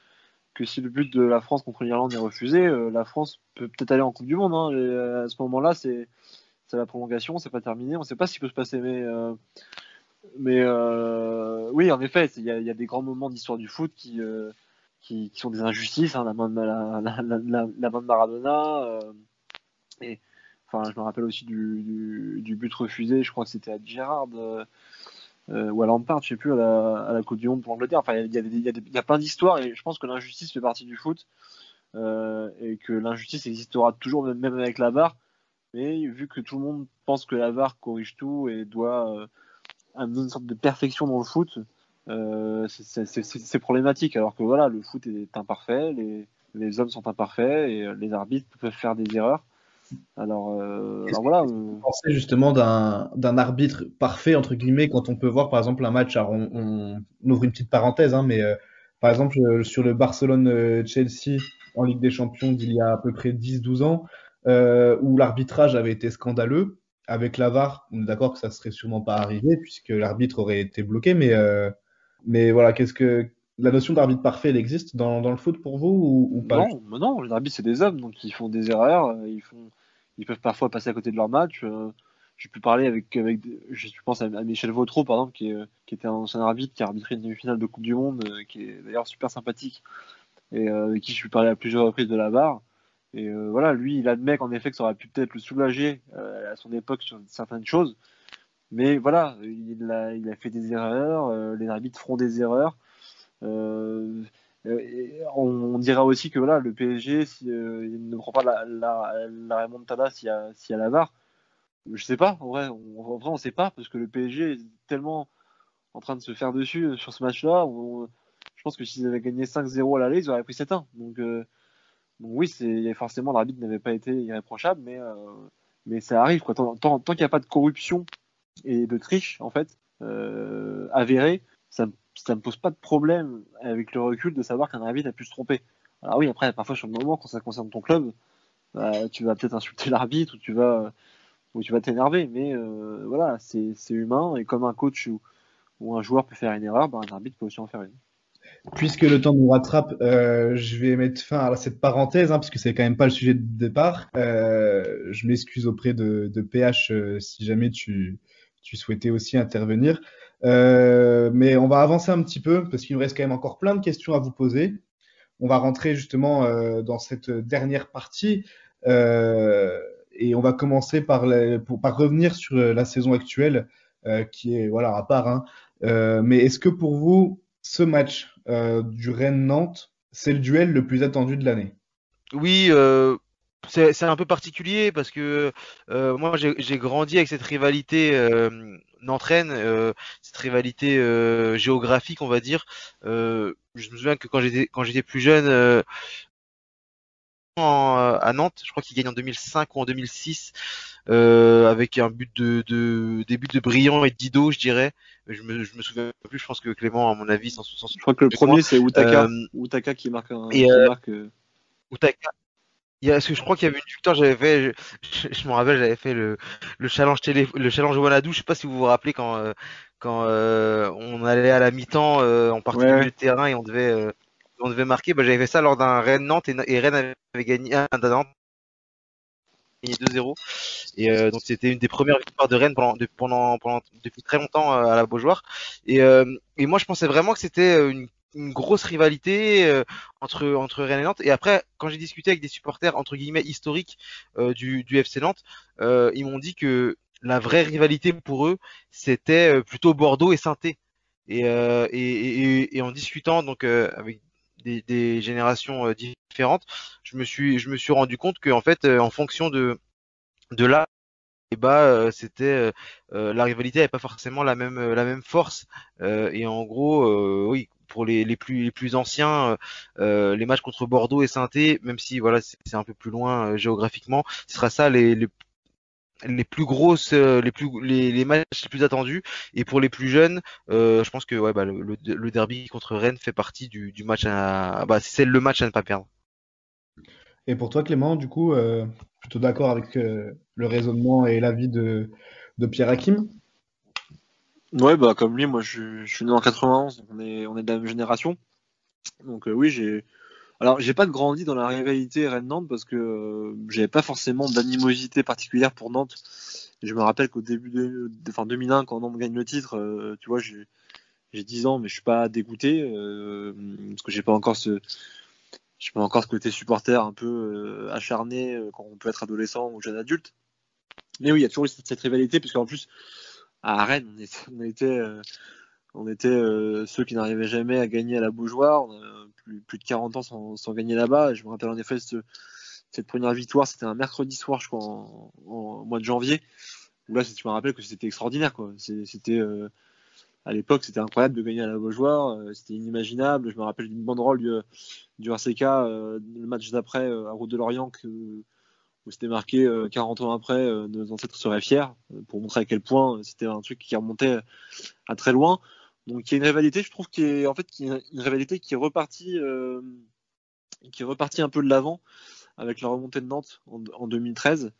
Speaker 4: si le but de la France contre l'Irlande est refusé, la France peut peut-être aller en Coupe du Monde, hein. Et, à ce moment-là, c'est la prolongation, c'est pas terminé. On ne sait pas ce qui peut se passer, mais oui, en effet, il y a des grands moments d'histoire du foot qui sont des injustices, hein, la main de Maradona. Et enfin, je me rappelle aussi du but refusé. Je crois que c'était à Gerrard ou à Lampard, je sais plus, à la Coupe du Monde pour l'Angleterre. Enfin, il y a plein d'histoires et je pense que l'injustice fait partie du foot et que l'injustice existera toujours, même avec la VAR. Mais vu que tout le monde pense que la VAR corrige tout et doit amener une sorte de perfection dans le foot, c'est problématique. Alors que voilà, le foot est imparfait, les hommes sont imparfaits et les arbitres peuvent faire des erreurs. Alors voilà.
Speaker 1: Qu'est-ce que vous pensez justement d'un arbitre parfait, entre guillemets, quand on peut voir par exemple un match, alors on ouvre une petite parenthèse, hein, mais par exemple sur le Barcelone-Chelsea en Ligue des Champions d'il y a à peu près 10-12 ans, où l'arbitrage avait été scandaleux, avec la VAR, on est d'accord que ça serait sûrement pas arrivé puisque l'arbitre aurait été bloqué, mais voilà, qu'est-ce que la notion d'arbitre parfait, elle existe dans le foot pour vous ou pas?
Speaker 4: Non, mais non, les arbitres c'est des hommes, donc ils font des erreurs, ils peuvent parfois passer à côté de leur match. J'ai pu parler je pense à Michel Vautreau par exemple, qui était un ancien arbitre, qui a arbitré une demi-finale de Coupe du Monde, qui est d'ailleurs super sympathique et avec qui je suis parlé à plusieurs reprises de la VAR. Et voilà, lui, il admet qu'en effet que ça aurait pu peut-être le soulager à son époque sur certaines choses, mais voilà, il a fait des erreurs, les arbitres feront des erreurs. Euh, on dira aussi que voilà, le PSG, si, il ne prend pas la remontada s'il y a la VAR, je sais pas, en vrai, on sait pas, parce que le PSG est tellement en train de se faire dessus sur ce match-là. Je pense que s'ils avaient gagné 5-0 à l'aller, ils auraient pris 7-1. Donc oui, forcément l'arbitre n'avait pas été irréprochable, mais ça arrive quoi. Tant qu'il n'y a pas de corruption et de triche en fait avérée, ça me pose pas de problème avec le recul de savoir qu'un arbitre a pu se tromper. Alors oui, après parfois sur le moment quand ça concerne ton club, tu vas peut-être insulter l'arbitre ou tu vas t'énerver, mais voilà, c'est humain et comme un coach ou un joueur peut faire une erreur, un arbitre peut aussi en faire une.
Speaker 1: Puisque le temps nous rattrape, je vais mettre fin à cette parenthèse, parce que c'est quand même pas le sujet de départ. Je m'excuse auprès de PH si jamais tu souhaitais aussi intervenir. Mais on va avancer un petit peu, parce qu'il nous reste quand même encore plein de questions à vous poser. On va rentrer justement dans cette dernière partie. Et on va commencer par revenir sur la saison actuelle, qui est voilà, à part. Hein. Mais est-ce que pour vous, ce match du Rennes-Nantes, c'est le duel le plus attendu de l'année?
Speaker 3: Oui, c'est un peu particulier parce que moi j'ai grandi avec cette rivalité Nantes-Rennes, cette rivalité géographique on va dire. Je me souviens que quand j'étais plus jeune à Nantes, je crois qu'il gagne en 2005 ou en 2006 avec un but des buts de Briand et de Dido, je dirais. Je me souviens plus. Je pense que Clément, à mon avis, s'en
Speaker 4: Je crois que le
Speaker 3: souvient moins.
Speaker 4: premier c'est
Speaker 3: Euh,
Speaker 4: Utaka qui marque
Speaker 3: et
Speaker 4: qui marque.
Speaker 3: Utaka, parce que je crois qu'il y avait une victoire, j'avais fait, je me rappelle, j'avais fait le challenge le challenge Wanadoo. Je sais pas si vous vous rappelez quand on allait à la mi-temps, on partait du
Speaker 4: Ouais,
Speaker 3: milieu
Speaker 4: ouais.
Speaker 3: de terrain et on devait marquer. Bah, j'avais fait ça lors d'un Rennes-Nantes et Rennes avait gagné Nantes gagné 2-0. Et donc c'était une des premières victoires de Rennes depuis très longtemps à la Beaujoire. Et moi je pensais vraiment que c'était une grosse rivalité entre Rennes et Nantes. Et après, quand j'ai discuté avec des supporters entre guillemets historiques du FC Nantes, ils m'ont dit que la vraie rivalité pour eux, c'était plutôt Bordeaux et Saint-Étienne. Et en discutant donc avec des générations différentes, je me suis rendu compte que en fait, en fonction de là, et bah c'était la rivalité n'avait pas forcément la même force. Et en gros, oui, pour les plus anciens, les matchs contre Bordeaux et Saint-Étienne, même si voilà c'est un peu plus loin géographiquement, ce sera ça les plus grosses, les matchs les plus attendus. Et pour les plus jeunes, je pense que ouais, bah, le derby contre Rennes fait partie du match bah, c'est le match à ne pas perdre.
Speaker 1: Et pour toi, Clément, du coup, plutôt d'accord avec le raisonnement et l'avis de Pierre Hakim?
Speaker 4: Ouais, bah comme lui, moi je suis né en 91, donc on est de la même génération. Donc oui, j'ai pas grandi dans la rivalité Rennes-Nantes parce que j'avais pas forcément d'animosité particulière pour Nantes. Et je me rappelle qu'au début enfin 2001, quand Nantes gagne le titre, tu vois, j'ai 10 ans, mais je suis pas dégoûté parce que j'ai pas encore ce côté supporter un peu acharné quand on peut être adolescent ou jeune adulte. Mais oui, il y a toujours eu cette rivalité, puisqu'en plus à Rennes, on était ceux qui n'arrivaient jamais à gagner à la Beaujoire. On a plus de 40 ans sans gagner là-bas. Et je me rappelle en effet cette première victoire, c'était un mercredi soir, je crois, en mois de janvier. Où là, je me rappelle que c'était extraordinaire, quoi. C'était à l'époque, c'était incroyable de gagner à la Beaujoire. C'était inimaginable. Je me rappelle d'une banderole du RCK, le match d'après à Route de Lorient, où c'était marqué 40 ans après, nos ancêtres seraient fiers, pour montrer à quel point c'était un truc qui remontait à très loin. Donc il y a une rivalité, je trouve, qui est une rivalité qui est repartie un peu de l'avant avec la remontée de Nantes en 2013.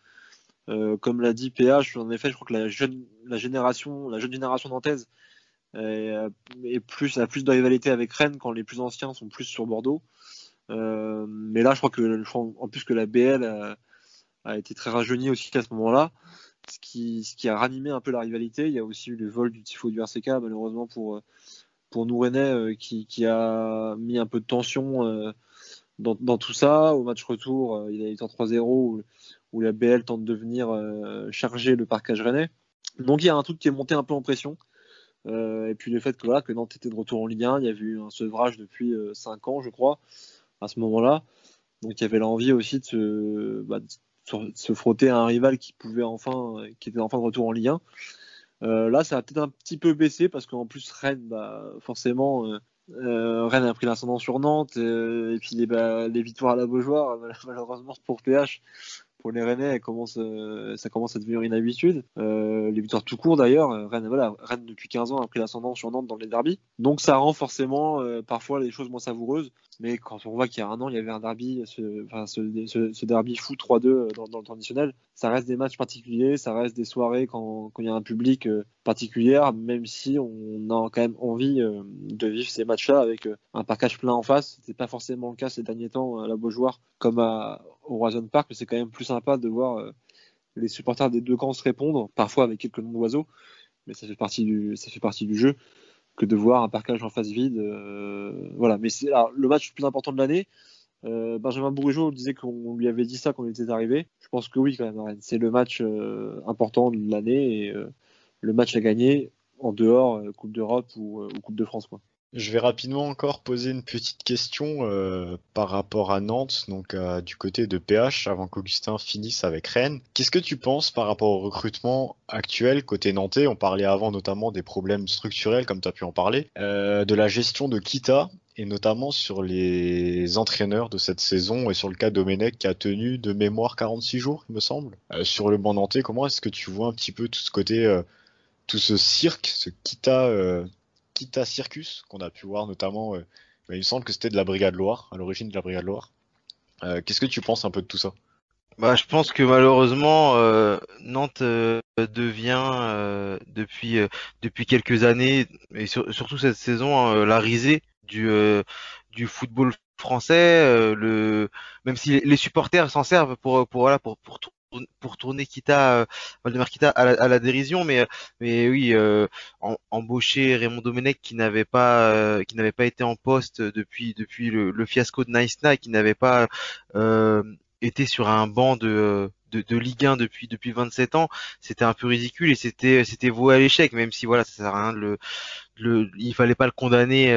Speaker 4: Comme l'a dit PH, en effet, je crois que la jeune génération nantaise a plus de rivalité avec Rennes quand les plus anciens sont plus sur Bordeaux. Mais là, je crois en plus que la BL a été très rajeunie aussi à ce moment-là, ce qui a ranimé un peu la rivalité. Il y a aussi eu le vol du tifo du RCK, malheureusement pour nous Rennais, qui a mis un peu de tension dans tout ça. Au match retour, il a été en 3-0 où la BL tente de venir charger le parquage rennais. Donc il y a un truc qui est monté un peu en pression. Et puis le fait que Nantes était de retour en Ligue 1, il y a eu un sevrage depuis 5 ans, je crois, à ce moment-là. Donc il y avait l'envie aussi de se frotter à un rival qui était enfin de retour en Ligue 1. Là, ça a peut-être un petit peu baissé parce qu'en plus Rennes, forcément, Rennes a pris l'ascendant sur Nantes, et puis les victoires à la Beaujoire, malheureusement pour PH, pour les Rennais, ça commence à devenir une habitude. Les victoires tout court d'ailleurs, Rennes depuis 15 ans a pris l'ascendant sur Nantes dans les derbies. Donc ça rend forcément parfois les choses moins savoureuses. Mais quand on voit qu'il y a un an, il y avait un derby, ce derby fou 3-2 dans le traditionnel, ça reste des matchs particuliers, ça reste des soirées quand il y a un public particulier, même si on a quand même envie de vivre ces matchs-là avec un parquage plein en face. C'est pas forcément le cas ces derniers temps à la Beaujoire comme au Horizon Park, mais c'est quand même plus sympa de voir les supporters des deux camps se répondre, parfois avec quelques noms d'oiseaux, mais ça fait partie du jeu, que de voir un parquage en face vide. Voilà. Mais c'est le match le plus important de l'année. Benjamin Bourigeaud disait qu'on lui avait dit ça quand il était arrivé. Je pense que oui, quand même, Rennes. C'est le match important de l'année et le match à gagner en dehors Coupe d'Europe ou Coupe de France, quoi.
Speaker 2: Je vais rapidement encore poser une petite question par rapport à Nantes, donc du côté de PH, avant qu'Augustin finisse avec Rennes. Qu'est-ce que tu penses par rapport au recrutement actuel côté nantais? On parlait avant notamment des problèmes structurels, comme tu as pu en parler, de la gestion de Kita, et notamment sur les entraîneurs de cette saison, et sur le cas Domenech qui a tenu de mémoire 46 jours, il me semble. Sur le banc nantais, comment est-ce que tu vois un petit peu tout ce côté, tout ce cirque, ce Kita Circus, qu'on a pu voir notamment, il me semble que c'était de la Brigade Loire, à l'origine de la Brigade Loire. Qu'est-ce que tu penses un peu de tout ça?
Speaker 3: Je pense que malheureusement Nantes devient depuis quelques années et surtout cette saison la risée du football français. Même si les supporters s'en servent pour tourner Kita, Valdemar Kita à la dérision, mais oui, embaucher Raymond Domenech qui n'avait pas été en poste depuis le fiasco de Nice, qui n'avait pas était sur un banc de Ligue 1 depuis 27 ans, c'était un peu ridicule et c'était voué à l'échec, même si voilà, ça sert à rien il fallait pas le condamner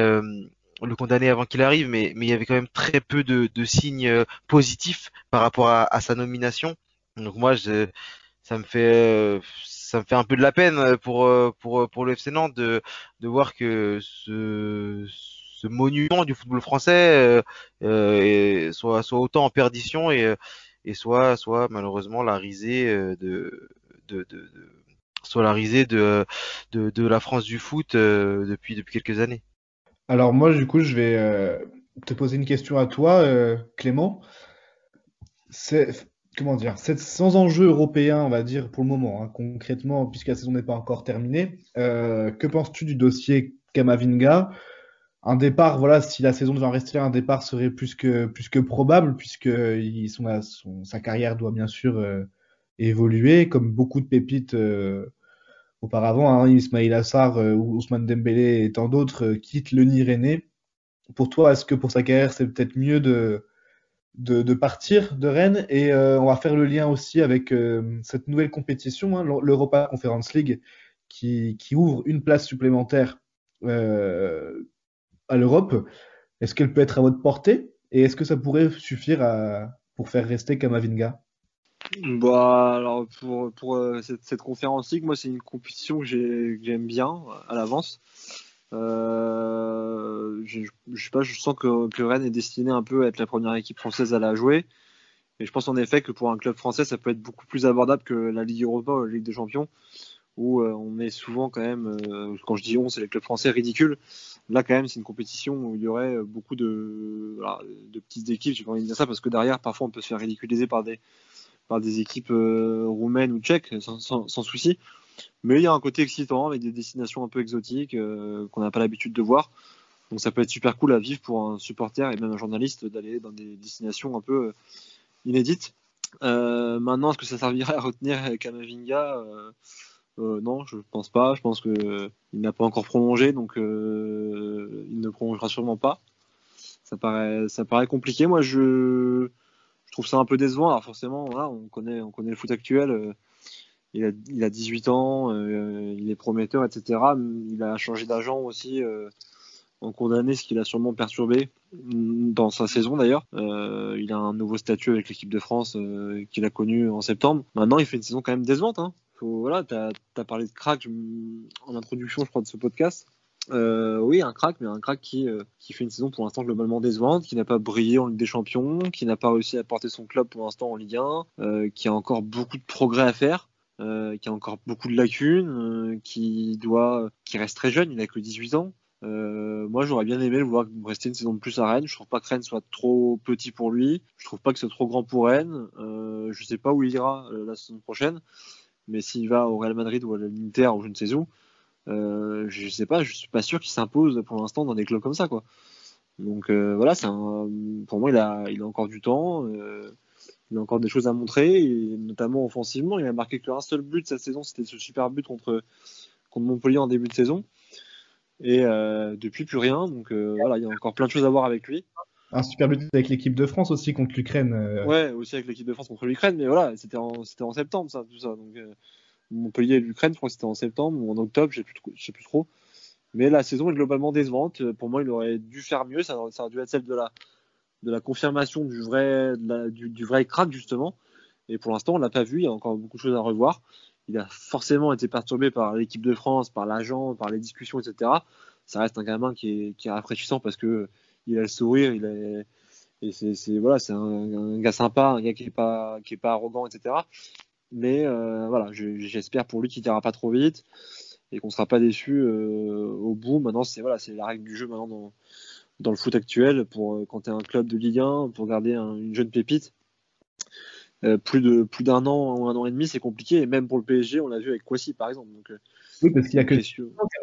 Speaker 3: avant qu'il arrive, mais il y avait quand même très peu de signes positifs par rapport à sa nomination. Donc moi, ça me fait un peu de la peine pour le FC Nantes de voir que ce monument du football français soit autant en perdition et soit malheureusement la risée soit la risée de la France du foot depuis quelques années.
Speaker 1: Alors moi, du coup, je vais te poser une question à toi, Clément. C'est, comment dire, c'est sans enjeu européen, on va dire, pour le moment, hein, concrètement, puisque la saison n'est pas encore terminée. Que penses-tu du dossier Kamavinga? Un départ, voilà, si la saison devait en rester là, un départ serait plus que probable, puisque sa carrière doit bien sûr évoluer, comme beaucoup de pépites auparavant, hein, Ismail Assar ou Ousmane Dembélé et tant d'autres quittent le nid rennais. Pour toi, est-ce que pour sa carrière, c'est peut-être mieux de partir de Rennes? Et on va faire le lien aussi avec cette nouvelle compétition, hein, l'Europa Conference League, qui ouvre une place supplémentaire euh, à l'Europe. Est-ce qu'elle peut être à votre portée? Et est-ce que ça pourrait suffire pour faire rester Kamavinga?
Speaker 4: Alors pour cette conférence League, moi c'est une compétition que j'aime bien à l'avance. Je sais pas, je sens que Rennes est destiné un peu à être la première équipe française à la jouer. Et je pense en effet que pour un club français, ça peut être beaucoup plus abordable que la Ligue Europa ou la Ligue des Champions, où on est souvent quand même, quand je dis on, c'est les clubs français ridicules. Là quand même, c'est une compétition où il y aurait beaucoup de petites équipes, j'ai pas envie de dire ça, parce que derrière, parfois on peut se faire ridiculiser par des équipes roumaines ou tchèques sans souci. Mais il y a un côté excitant avec des destinations un peu exotiques qu'on n'a pas l'habitude de voir. Donc ça peut être super cool à vivre pour un supporter et même un journaliste d'aller dans des destinations un peu inédites. Maintenant, est-ce que ça servirait à retenir Kamavinga non, je pense pas. Je pense qu'il n'a pas encore prolongé, donc il ne prolongera sûrement pas. Ça paraît compliqué. Moi, je trouve ça un peu décevant. Alors forcément, voilà, on connaît le foot actuel. Il a 18 ans, il est prometteur, etc. Il a changé d'agent aussi en cours d'année, ce qui l'a sûrement perturbé dans sa saison d'ailleurs. Il a un nouveau statut avec l'équipe de France qu'il a connu en septembre. Maintenant, il fait une saison quand même décevante. Voilà, t'as parlé de crack en introduction, je crois, de ce podcast. Oui, un crack, mais un crack qui fait une saison pour l'instant globalement décevante, qui n'a pas brillé en Ligue des Champions, qui n'a pas réussi à porter son club pour l'instant en Ligue 1, qui a encore beaucoup de progrès à faire. Qui a encore beaucoup de lacunes, qui reste très jeune, il a que 18 ans. Moi, j'aurais bien aimé le voir rester une saison de plus à Rennes. Je trouve pas que Rennes soit trop petit pour lui. Je trouve pas que c'est trop grand pour Rennes. Je sais pas où il ira la saison prochaine, mais s'il va au Real Madrid ou à l'Inter ou je ne sais où, je sais pas. Je suis pas sûr qu'il s'impose pour l'instant dans des clubs comme ça, quoi. Donc voilà, pour moi, il a encore du temps. Il a encore des choses à montrer, et notamment offensivement. Il a marqué qu'un seul but cette saison, c'était ce super but contre Montpellier en début de saison. Et depuis, plus rien. Donc voilà, il y a encore plein de choses à voir avec lui.
Speaker 1: Un super but avec l'équipe de France aussi contre l'Ukraine.
Speaker 4: Ouais, aussi avec l'équipe de France contre l'Ukraine. Mais voilà, c'était en septembre, tout ça. Donc Montpellier et l'Ukraine, je crois que c'était en septembre ou en octobre, je sais plus trop. Mais la saison est globalement décevante. Pour moi, il aurait dû faire mieux. Ça aurait dû être celle de la confirmation du vrai crack, justement. Et pour l'instant, on l'a pas vu. Il y a encore beaucoup de choses à revoir. Il a forcément été perturbé par l'équipe de France, par l'agent, par les discussions, etc. Ça reste un gamin qui est rafraîchissant parce que il a le sourire, et c'est un gars sympa, un gars qui est pas arrogant, etc. Mais voilà, j'espère pour lui qu'il ira pas trop vite et qu'on sera pas déçu au bout. Maintenant, c'est la règle du jeu maintenant dans le foot actuel pour quand tu es un club de Ligue 1 pour garder une jeune pépite. Plus d'un an ou un an et demi, c'est compliqué, et même pour le PSG, on l'a vu avec Kouassi par exemple. Donc,
Speaker 1: oui, parce qu'il y a que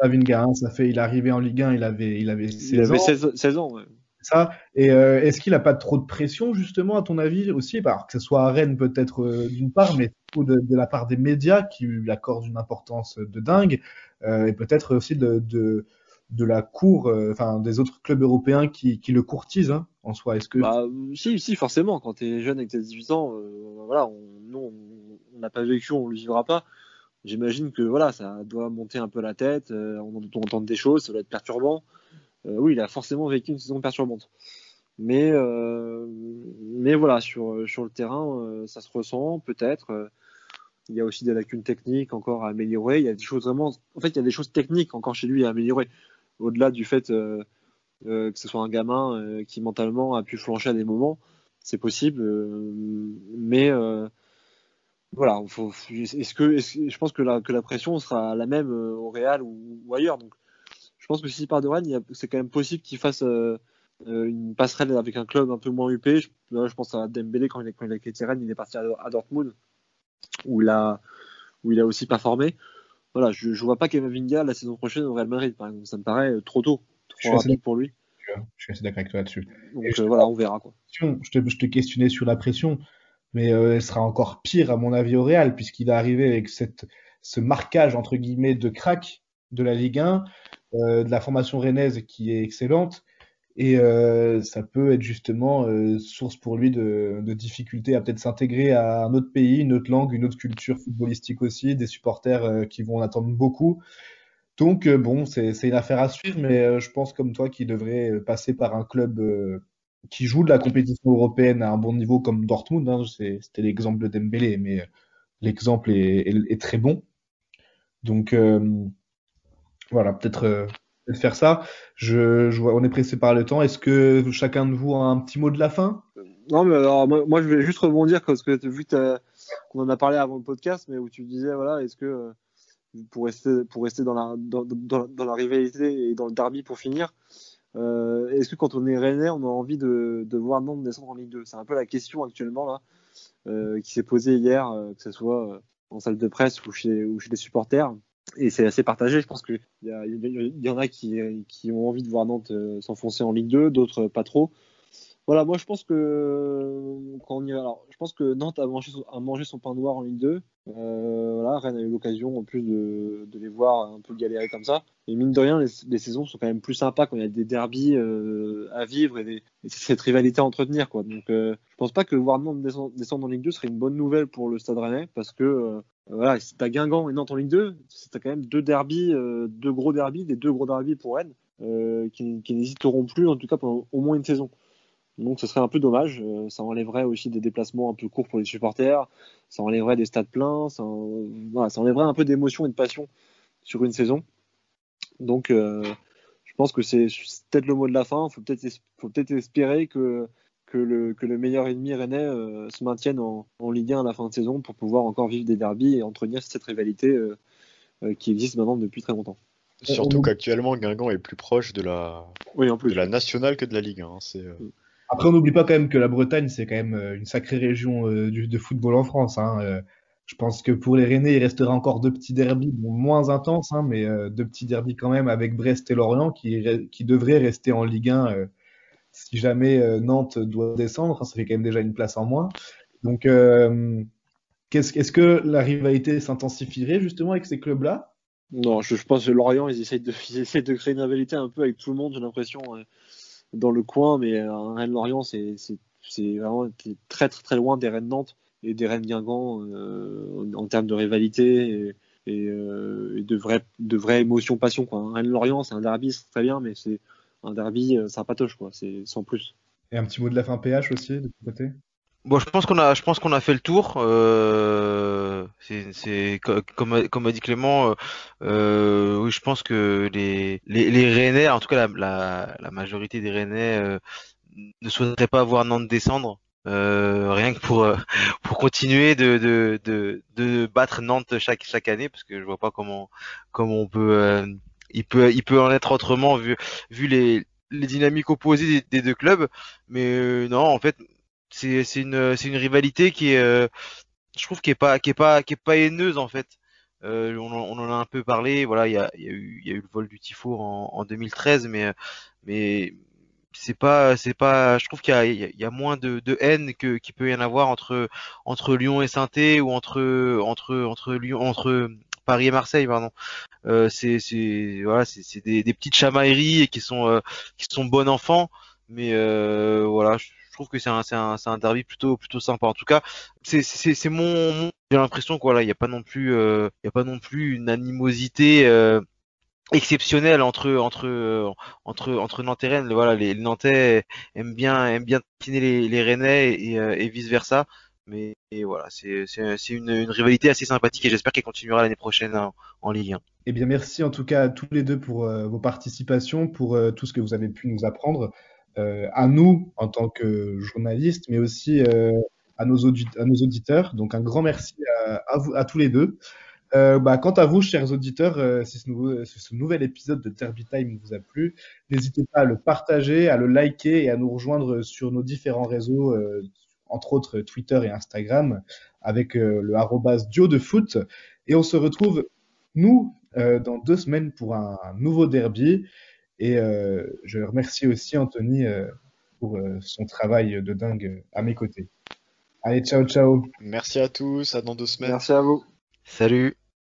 Speaker 1: Kamavinga, ça fait, il est arrivé en Ligue 1, il avait 16 ans.
Speaker 4: 16 ans, ouais.
Speaker 1: Ça. Et est-ce qu'il n'a pas trop de pression, justement, à ton avis, aussi, que ce soit à Rennes peut-être d'une part, mais surtout de la part des médias qui lui accordent une importance de dingue, et peut-être aussi de la cour, des autres clubs européens qui le courtisent, en soi. Est-ce que
Speaker 4: si, forcément, quand tu es jeune et que tu as 18 ans, voilà, on n'a pas vécu, on ne le vivra pas. J'imagine que voilà, ça doit monter un peu la tête, on doit entendre des choses, ça doit être perturbant. Oui, il a forcément vécu une saison perturbante. Mais voilà, sur le terrain, ça se ressent peut-être. Il y a aussi des lacunes techniques encore à améliorer. Il y a des choses vraiment. En fait, il y a des choses techniques encore chez lui à améliorer. Au-delà du fait que ce soit un gamin qui mentalement a pu flancher à des moments, c'est possible. Mais voilà, je pense que la pression sera la même au Real ou ailleurs. Donc, je pense que s'il part de Rennes, c'est quand même possible qu'il fasse une passerelle avec un club un peu moins huppé. Je pense à Dembélé quand il a quitté Rennes, il est parti à Dortmund où il a aussi performé. Voilà, je vois pas Kamavinga la saison prochaine au Real Madrid, par exemple. Ça me paraît trop tôt, trop rapide pour lui.
Speaker 1: Je suis assez d'accord avec toi là-dessus.
Speaker 4: Donc voilà, on verra, quoi.
Speaker 1: Je te questionnais sur la pression, mais elle sera encore pire à mon avis au Real, puisqu'il est arrivé avec ce marquage entre guillemets de crack de la Ligue 1, de la formation rennaise qui est excellente, et ça peut être justement source pour lui de difficultés à peut-être s'intégrer à un autre pays, une autre langue, une autre culture footballistique aussi, des supporters qui vont en attendre beaucoup. Donc bon, c'est une affaire à suivre, mais je pense comme toi qu'il devrait passer par un club qui joue de la compétition européenne à un bon niveau comme Dortmund. C'était l'exemple de Dembélé, mais l'exemple est très bon. Donc voilà, peut-être faire ça. Je vois, on est pressé par le temps. Est-ce que chacun de vous a un petit mot de la fin?
Speaker 4: Non, mais alors moi je vais juste rebondir parce que vu qu'on en a parlé avant le podcast, mais où tu disais voilà, est-ce que pour rester dans la rivalité et dans le derby pour finir, est-ce que quand on est Rennais, on a envie de voir Nantes descendre en Ligue 2? C'est un peu la question actuellement là. qui s'est posée hier, que ce soit en salle de presse ou chez les supporters. Et c'est assez partagé. Je pense qu'il y en a qui ont envie de voir Nantes s'enfoncer en Ligue 2, d'autres pas trop. Voilà, moi je pense que quand on y va, alors, je pense que Nantes a mangé son pain noir en Ligue 2. Voilà, Rennes a eu l'occasion en plus de les voir un peu galérer comme ça. Et mine de rien, les saisons sont quand même plus sympas quand il y a des derbies à vivre et cette rivalité à entretenir, quoi. Donc je pense pas que voir Nantes descendre en Ligue 2 serait une bonne nouvelle pour le Stade Rennais parce que voilà, si t'as Guingamp et Nantes en Ligue 2, t'as quand même deux derbys, deux gros derbys, des deux gros derbys pour Rennes qui n'hésiteront plus en tout cas pendant au moins une saison. Donc ce serait un peu dommage. Ça enlèverait aussi des déplacements un peu courts pour les supporters. Ça enlèverait des stades pleins. Voilà, ça enlèverait un peu d'émotion et de passion sur une saison. Donc je pense que c'est peut-être le mot de la fin. Faut peut-être espérer que le meilleur ennemi rennais se maintienne en Ligue 1 à la fin de saison pour pouvoir encore vivre des derbies et entretenir cette rivalité qui existe maintenant depuis très longtemps.
Speaker 2: Surtout qu'actuellement, Guingamp est plus proche de
Speaker 4: Oui, en plus.
Speaker 2: de la nationale que de la Ligue 1.
Speaker 1: Après, on n'oublie pas quand même que la Bretagne, c'est quand même une sacrée région de football en France, hein. Je pense que pour les Rennais, il restera encore deux petits derbys, bon, moins intenses, hein, mais deux petits derbys quand même avec Brest et Lorient qui devraient rester en Ligue 1 si jamais Nantes doit descendre. Hein, ça fait quand même déjà une place en moins. Donc, est-ce que la rivalité s'intensifierait justement avec ces clubs-là?
Speaker 4: Non, je pense que Lorient, ils essayent de créer une rivalité un peu avec tout le monde, j'ai l'impression, dans le coin, mais Rennes-Lorient, c'est vraiment très, très, très loin des Rennes-Nantes et des Rennes-Guingamp en termes de rivalité et de vraie émotion, passion, quoi. Rennes-Lorient, c'est un derby, c'est très bien, mais c'est un derby sympatoche, quoi. C'est sans plus.
Speaker 1: Et un petit mot de la fin PH aussi, de ton côté?
Speaker 3: Bon, je pense qu'on a fait le tour. Comme a dit Clément, oui, je pense que les Rennais, en tout cas la majorité des Rennais, ne souhaiteraient pas voir Nantes descendre. Rien que pour continuer de battre Nantes chaque année, parce que je vois pas comment on peut il peut en être autrement vu les dynamiques opposées des deux clubs. Mais non, en fait, c'est une rivalité qui est, je trouve, qui est pas haineuse en fait. On en a un peu parlé. Voilà, il y a eu le vol du Tifo en 2013, mais c'est pas. Je trouve qu'il y a moins de haine qu'il peut y en avoir entre Lyon et Saint-Étienne ou entre Lyon, entre Paris et Marseille, pardon. Voilà, c'est des petites chamailleries qui sont bon enfants, mais voilà, je trouve que c'est un derby plutôt sympa. En tout cas, c'est j'ai l'impression quoi là, il y a pas non plus il y a pas non plus une animosité exceptionnelle entre Nantes et Rennes. Voilà, les Nantais aiment bien taquiner les Rennais et vice versa. Mais et voilà, c'est une rivalité assez sympathique et j'espère qu'elle continuera l'année prochaine en Ligue 1.
Speaker 1: Eh bien, merci en tout cas à tous les deux pour vos participations, pour tout ce que vous avez pu nous apprendre, à nous en tant que journalistes, mais aussi à nos auditeurs. Donc, un grand merci à vous, à tous les deux. Quant à vous, chers auditeurs, si ce nouvel épisode de Derby Time vous a plu, n'hésitez pas à le partager, à le liker et à nous rejoindre sur nos différents réseaux, entre autres Twitter et Instagram, avec le @duo de foot. Et on se retrouve, nous, dans 2 semaines pour un nouveau derby. Et je remercie aussi Anthony pour son travail de dingue à mes côtés. Allez, ciao, ciao.
Speaker 2: Merci à tous, à dans 2 semaines.
Speaker 4: Merci à vous.
Speaker 3: Salut!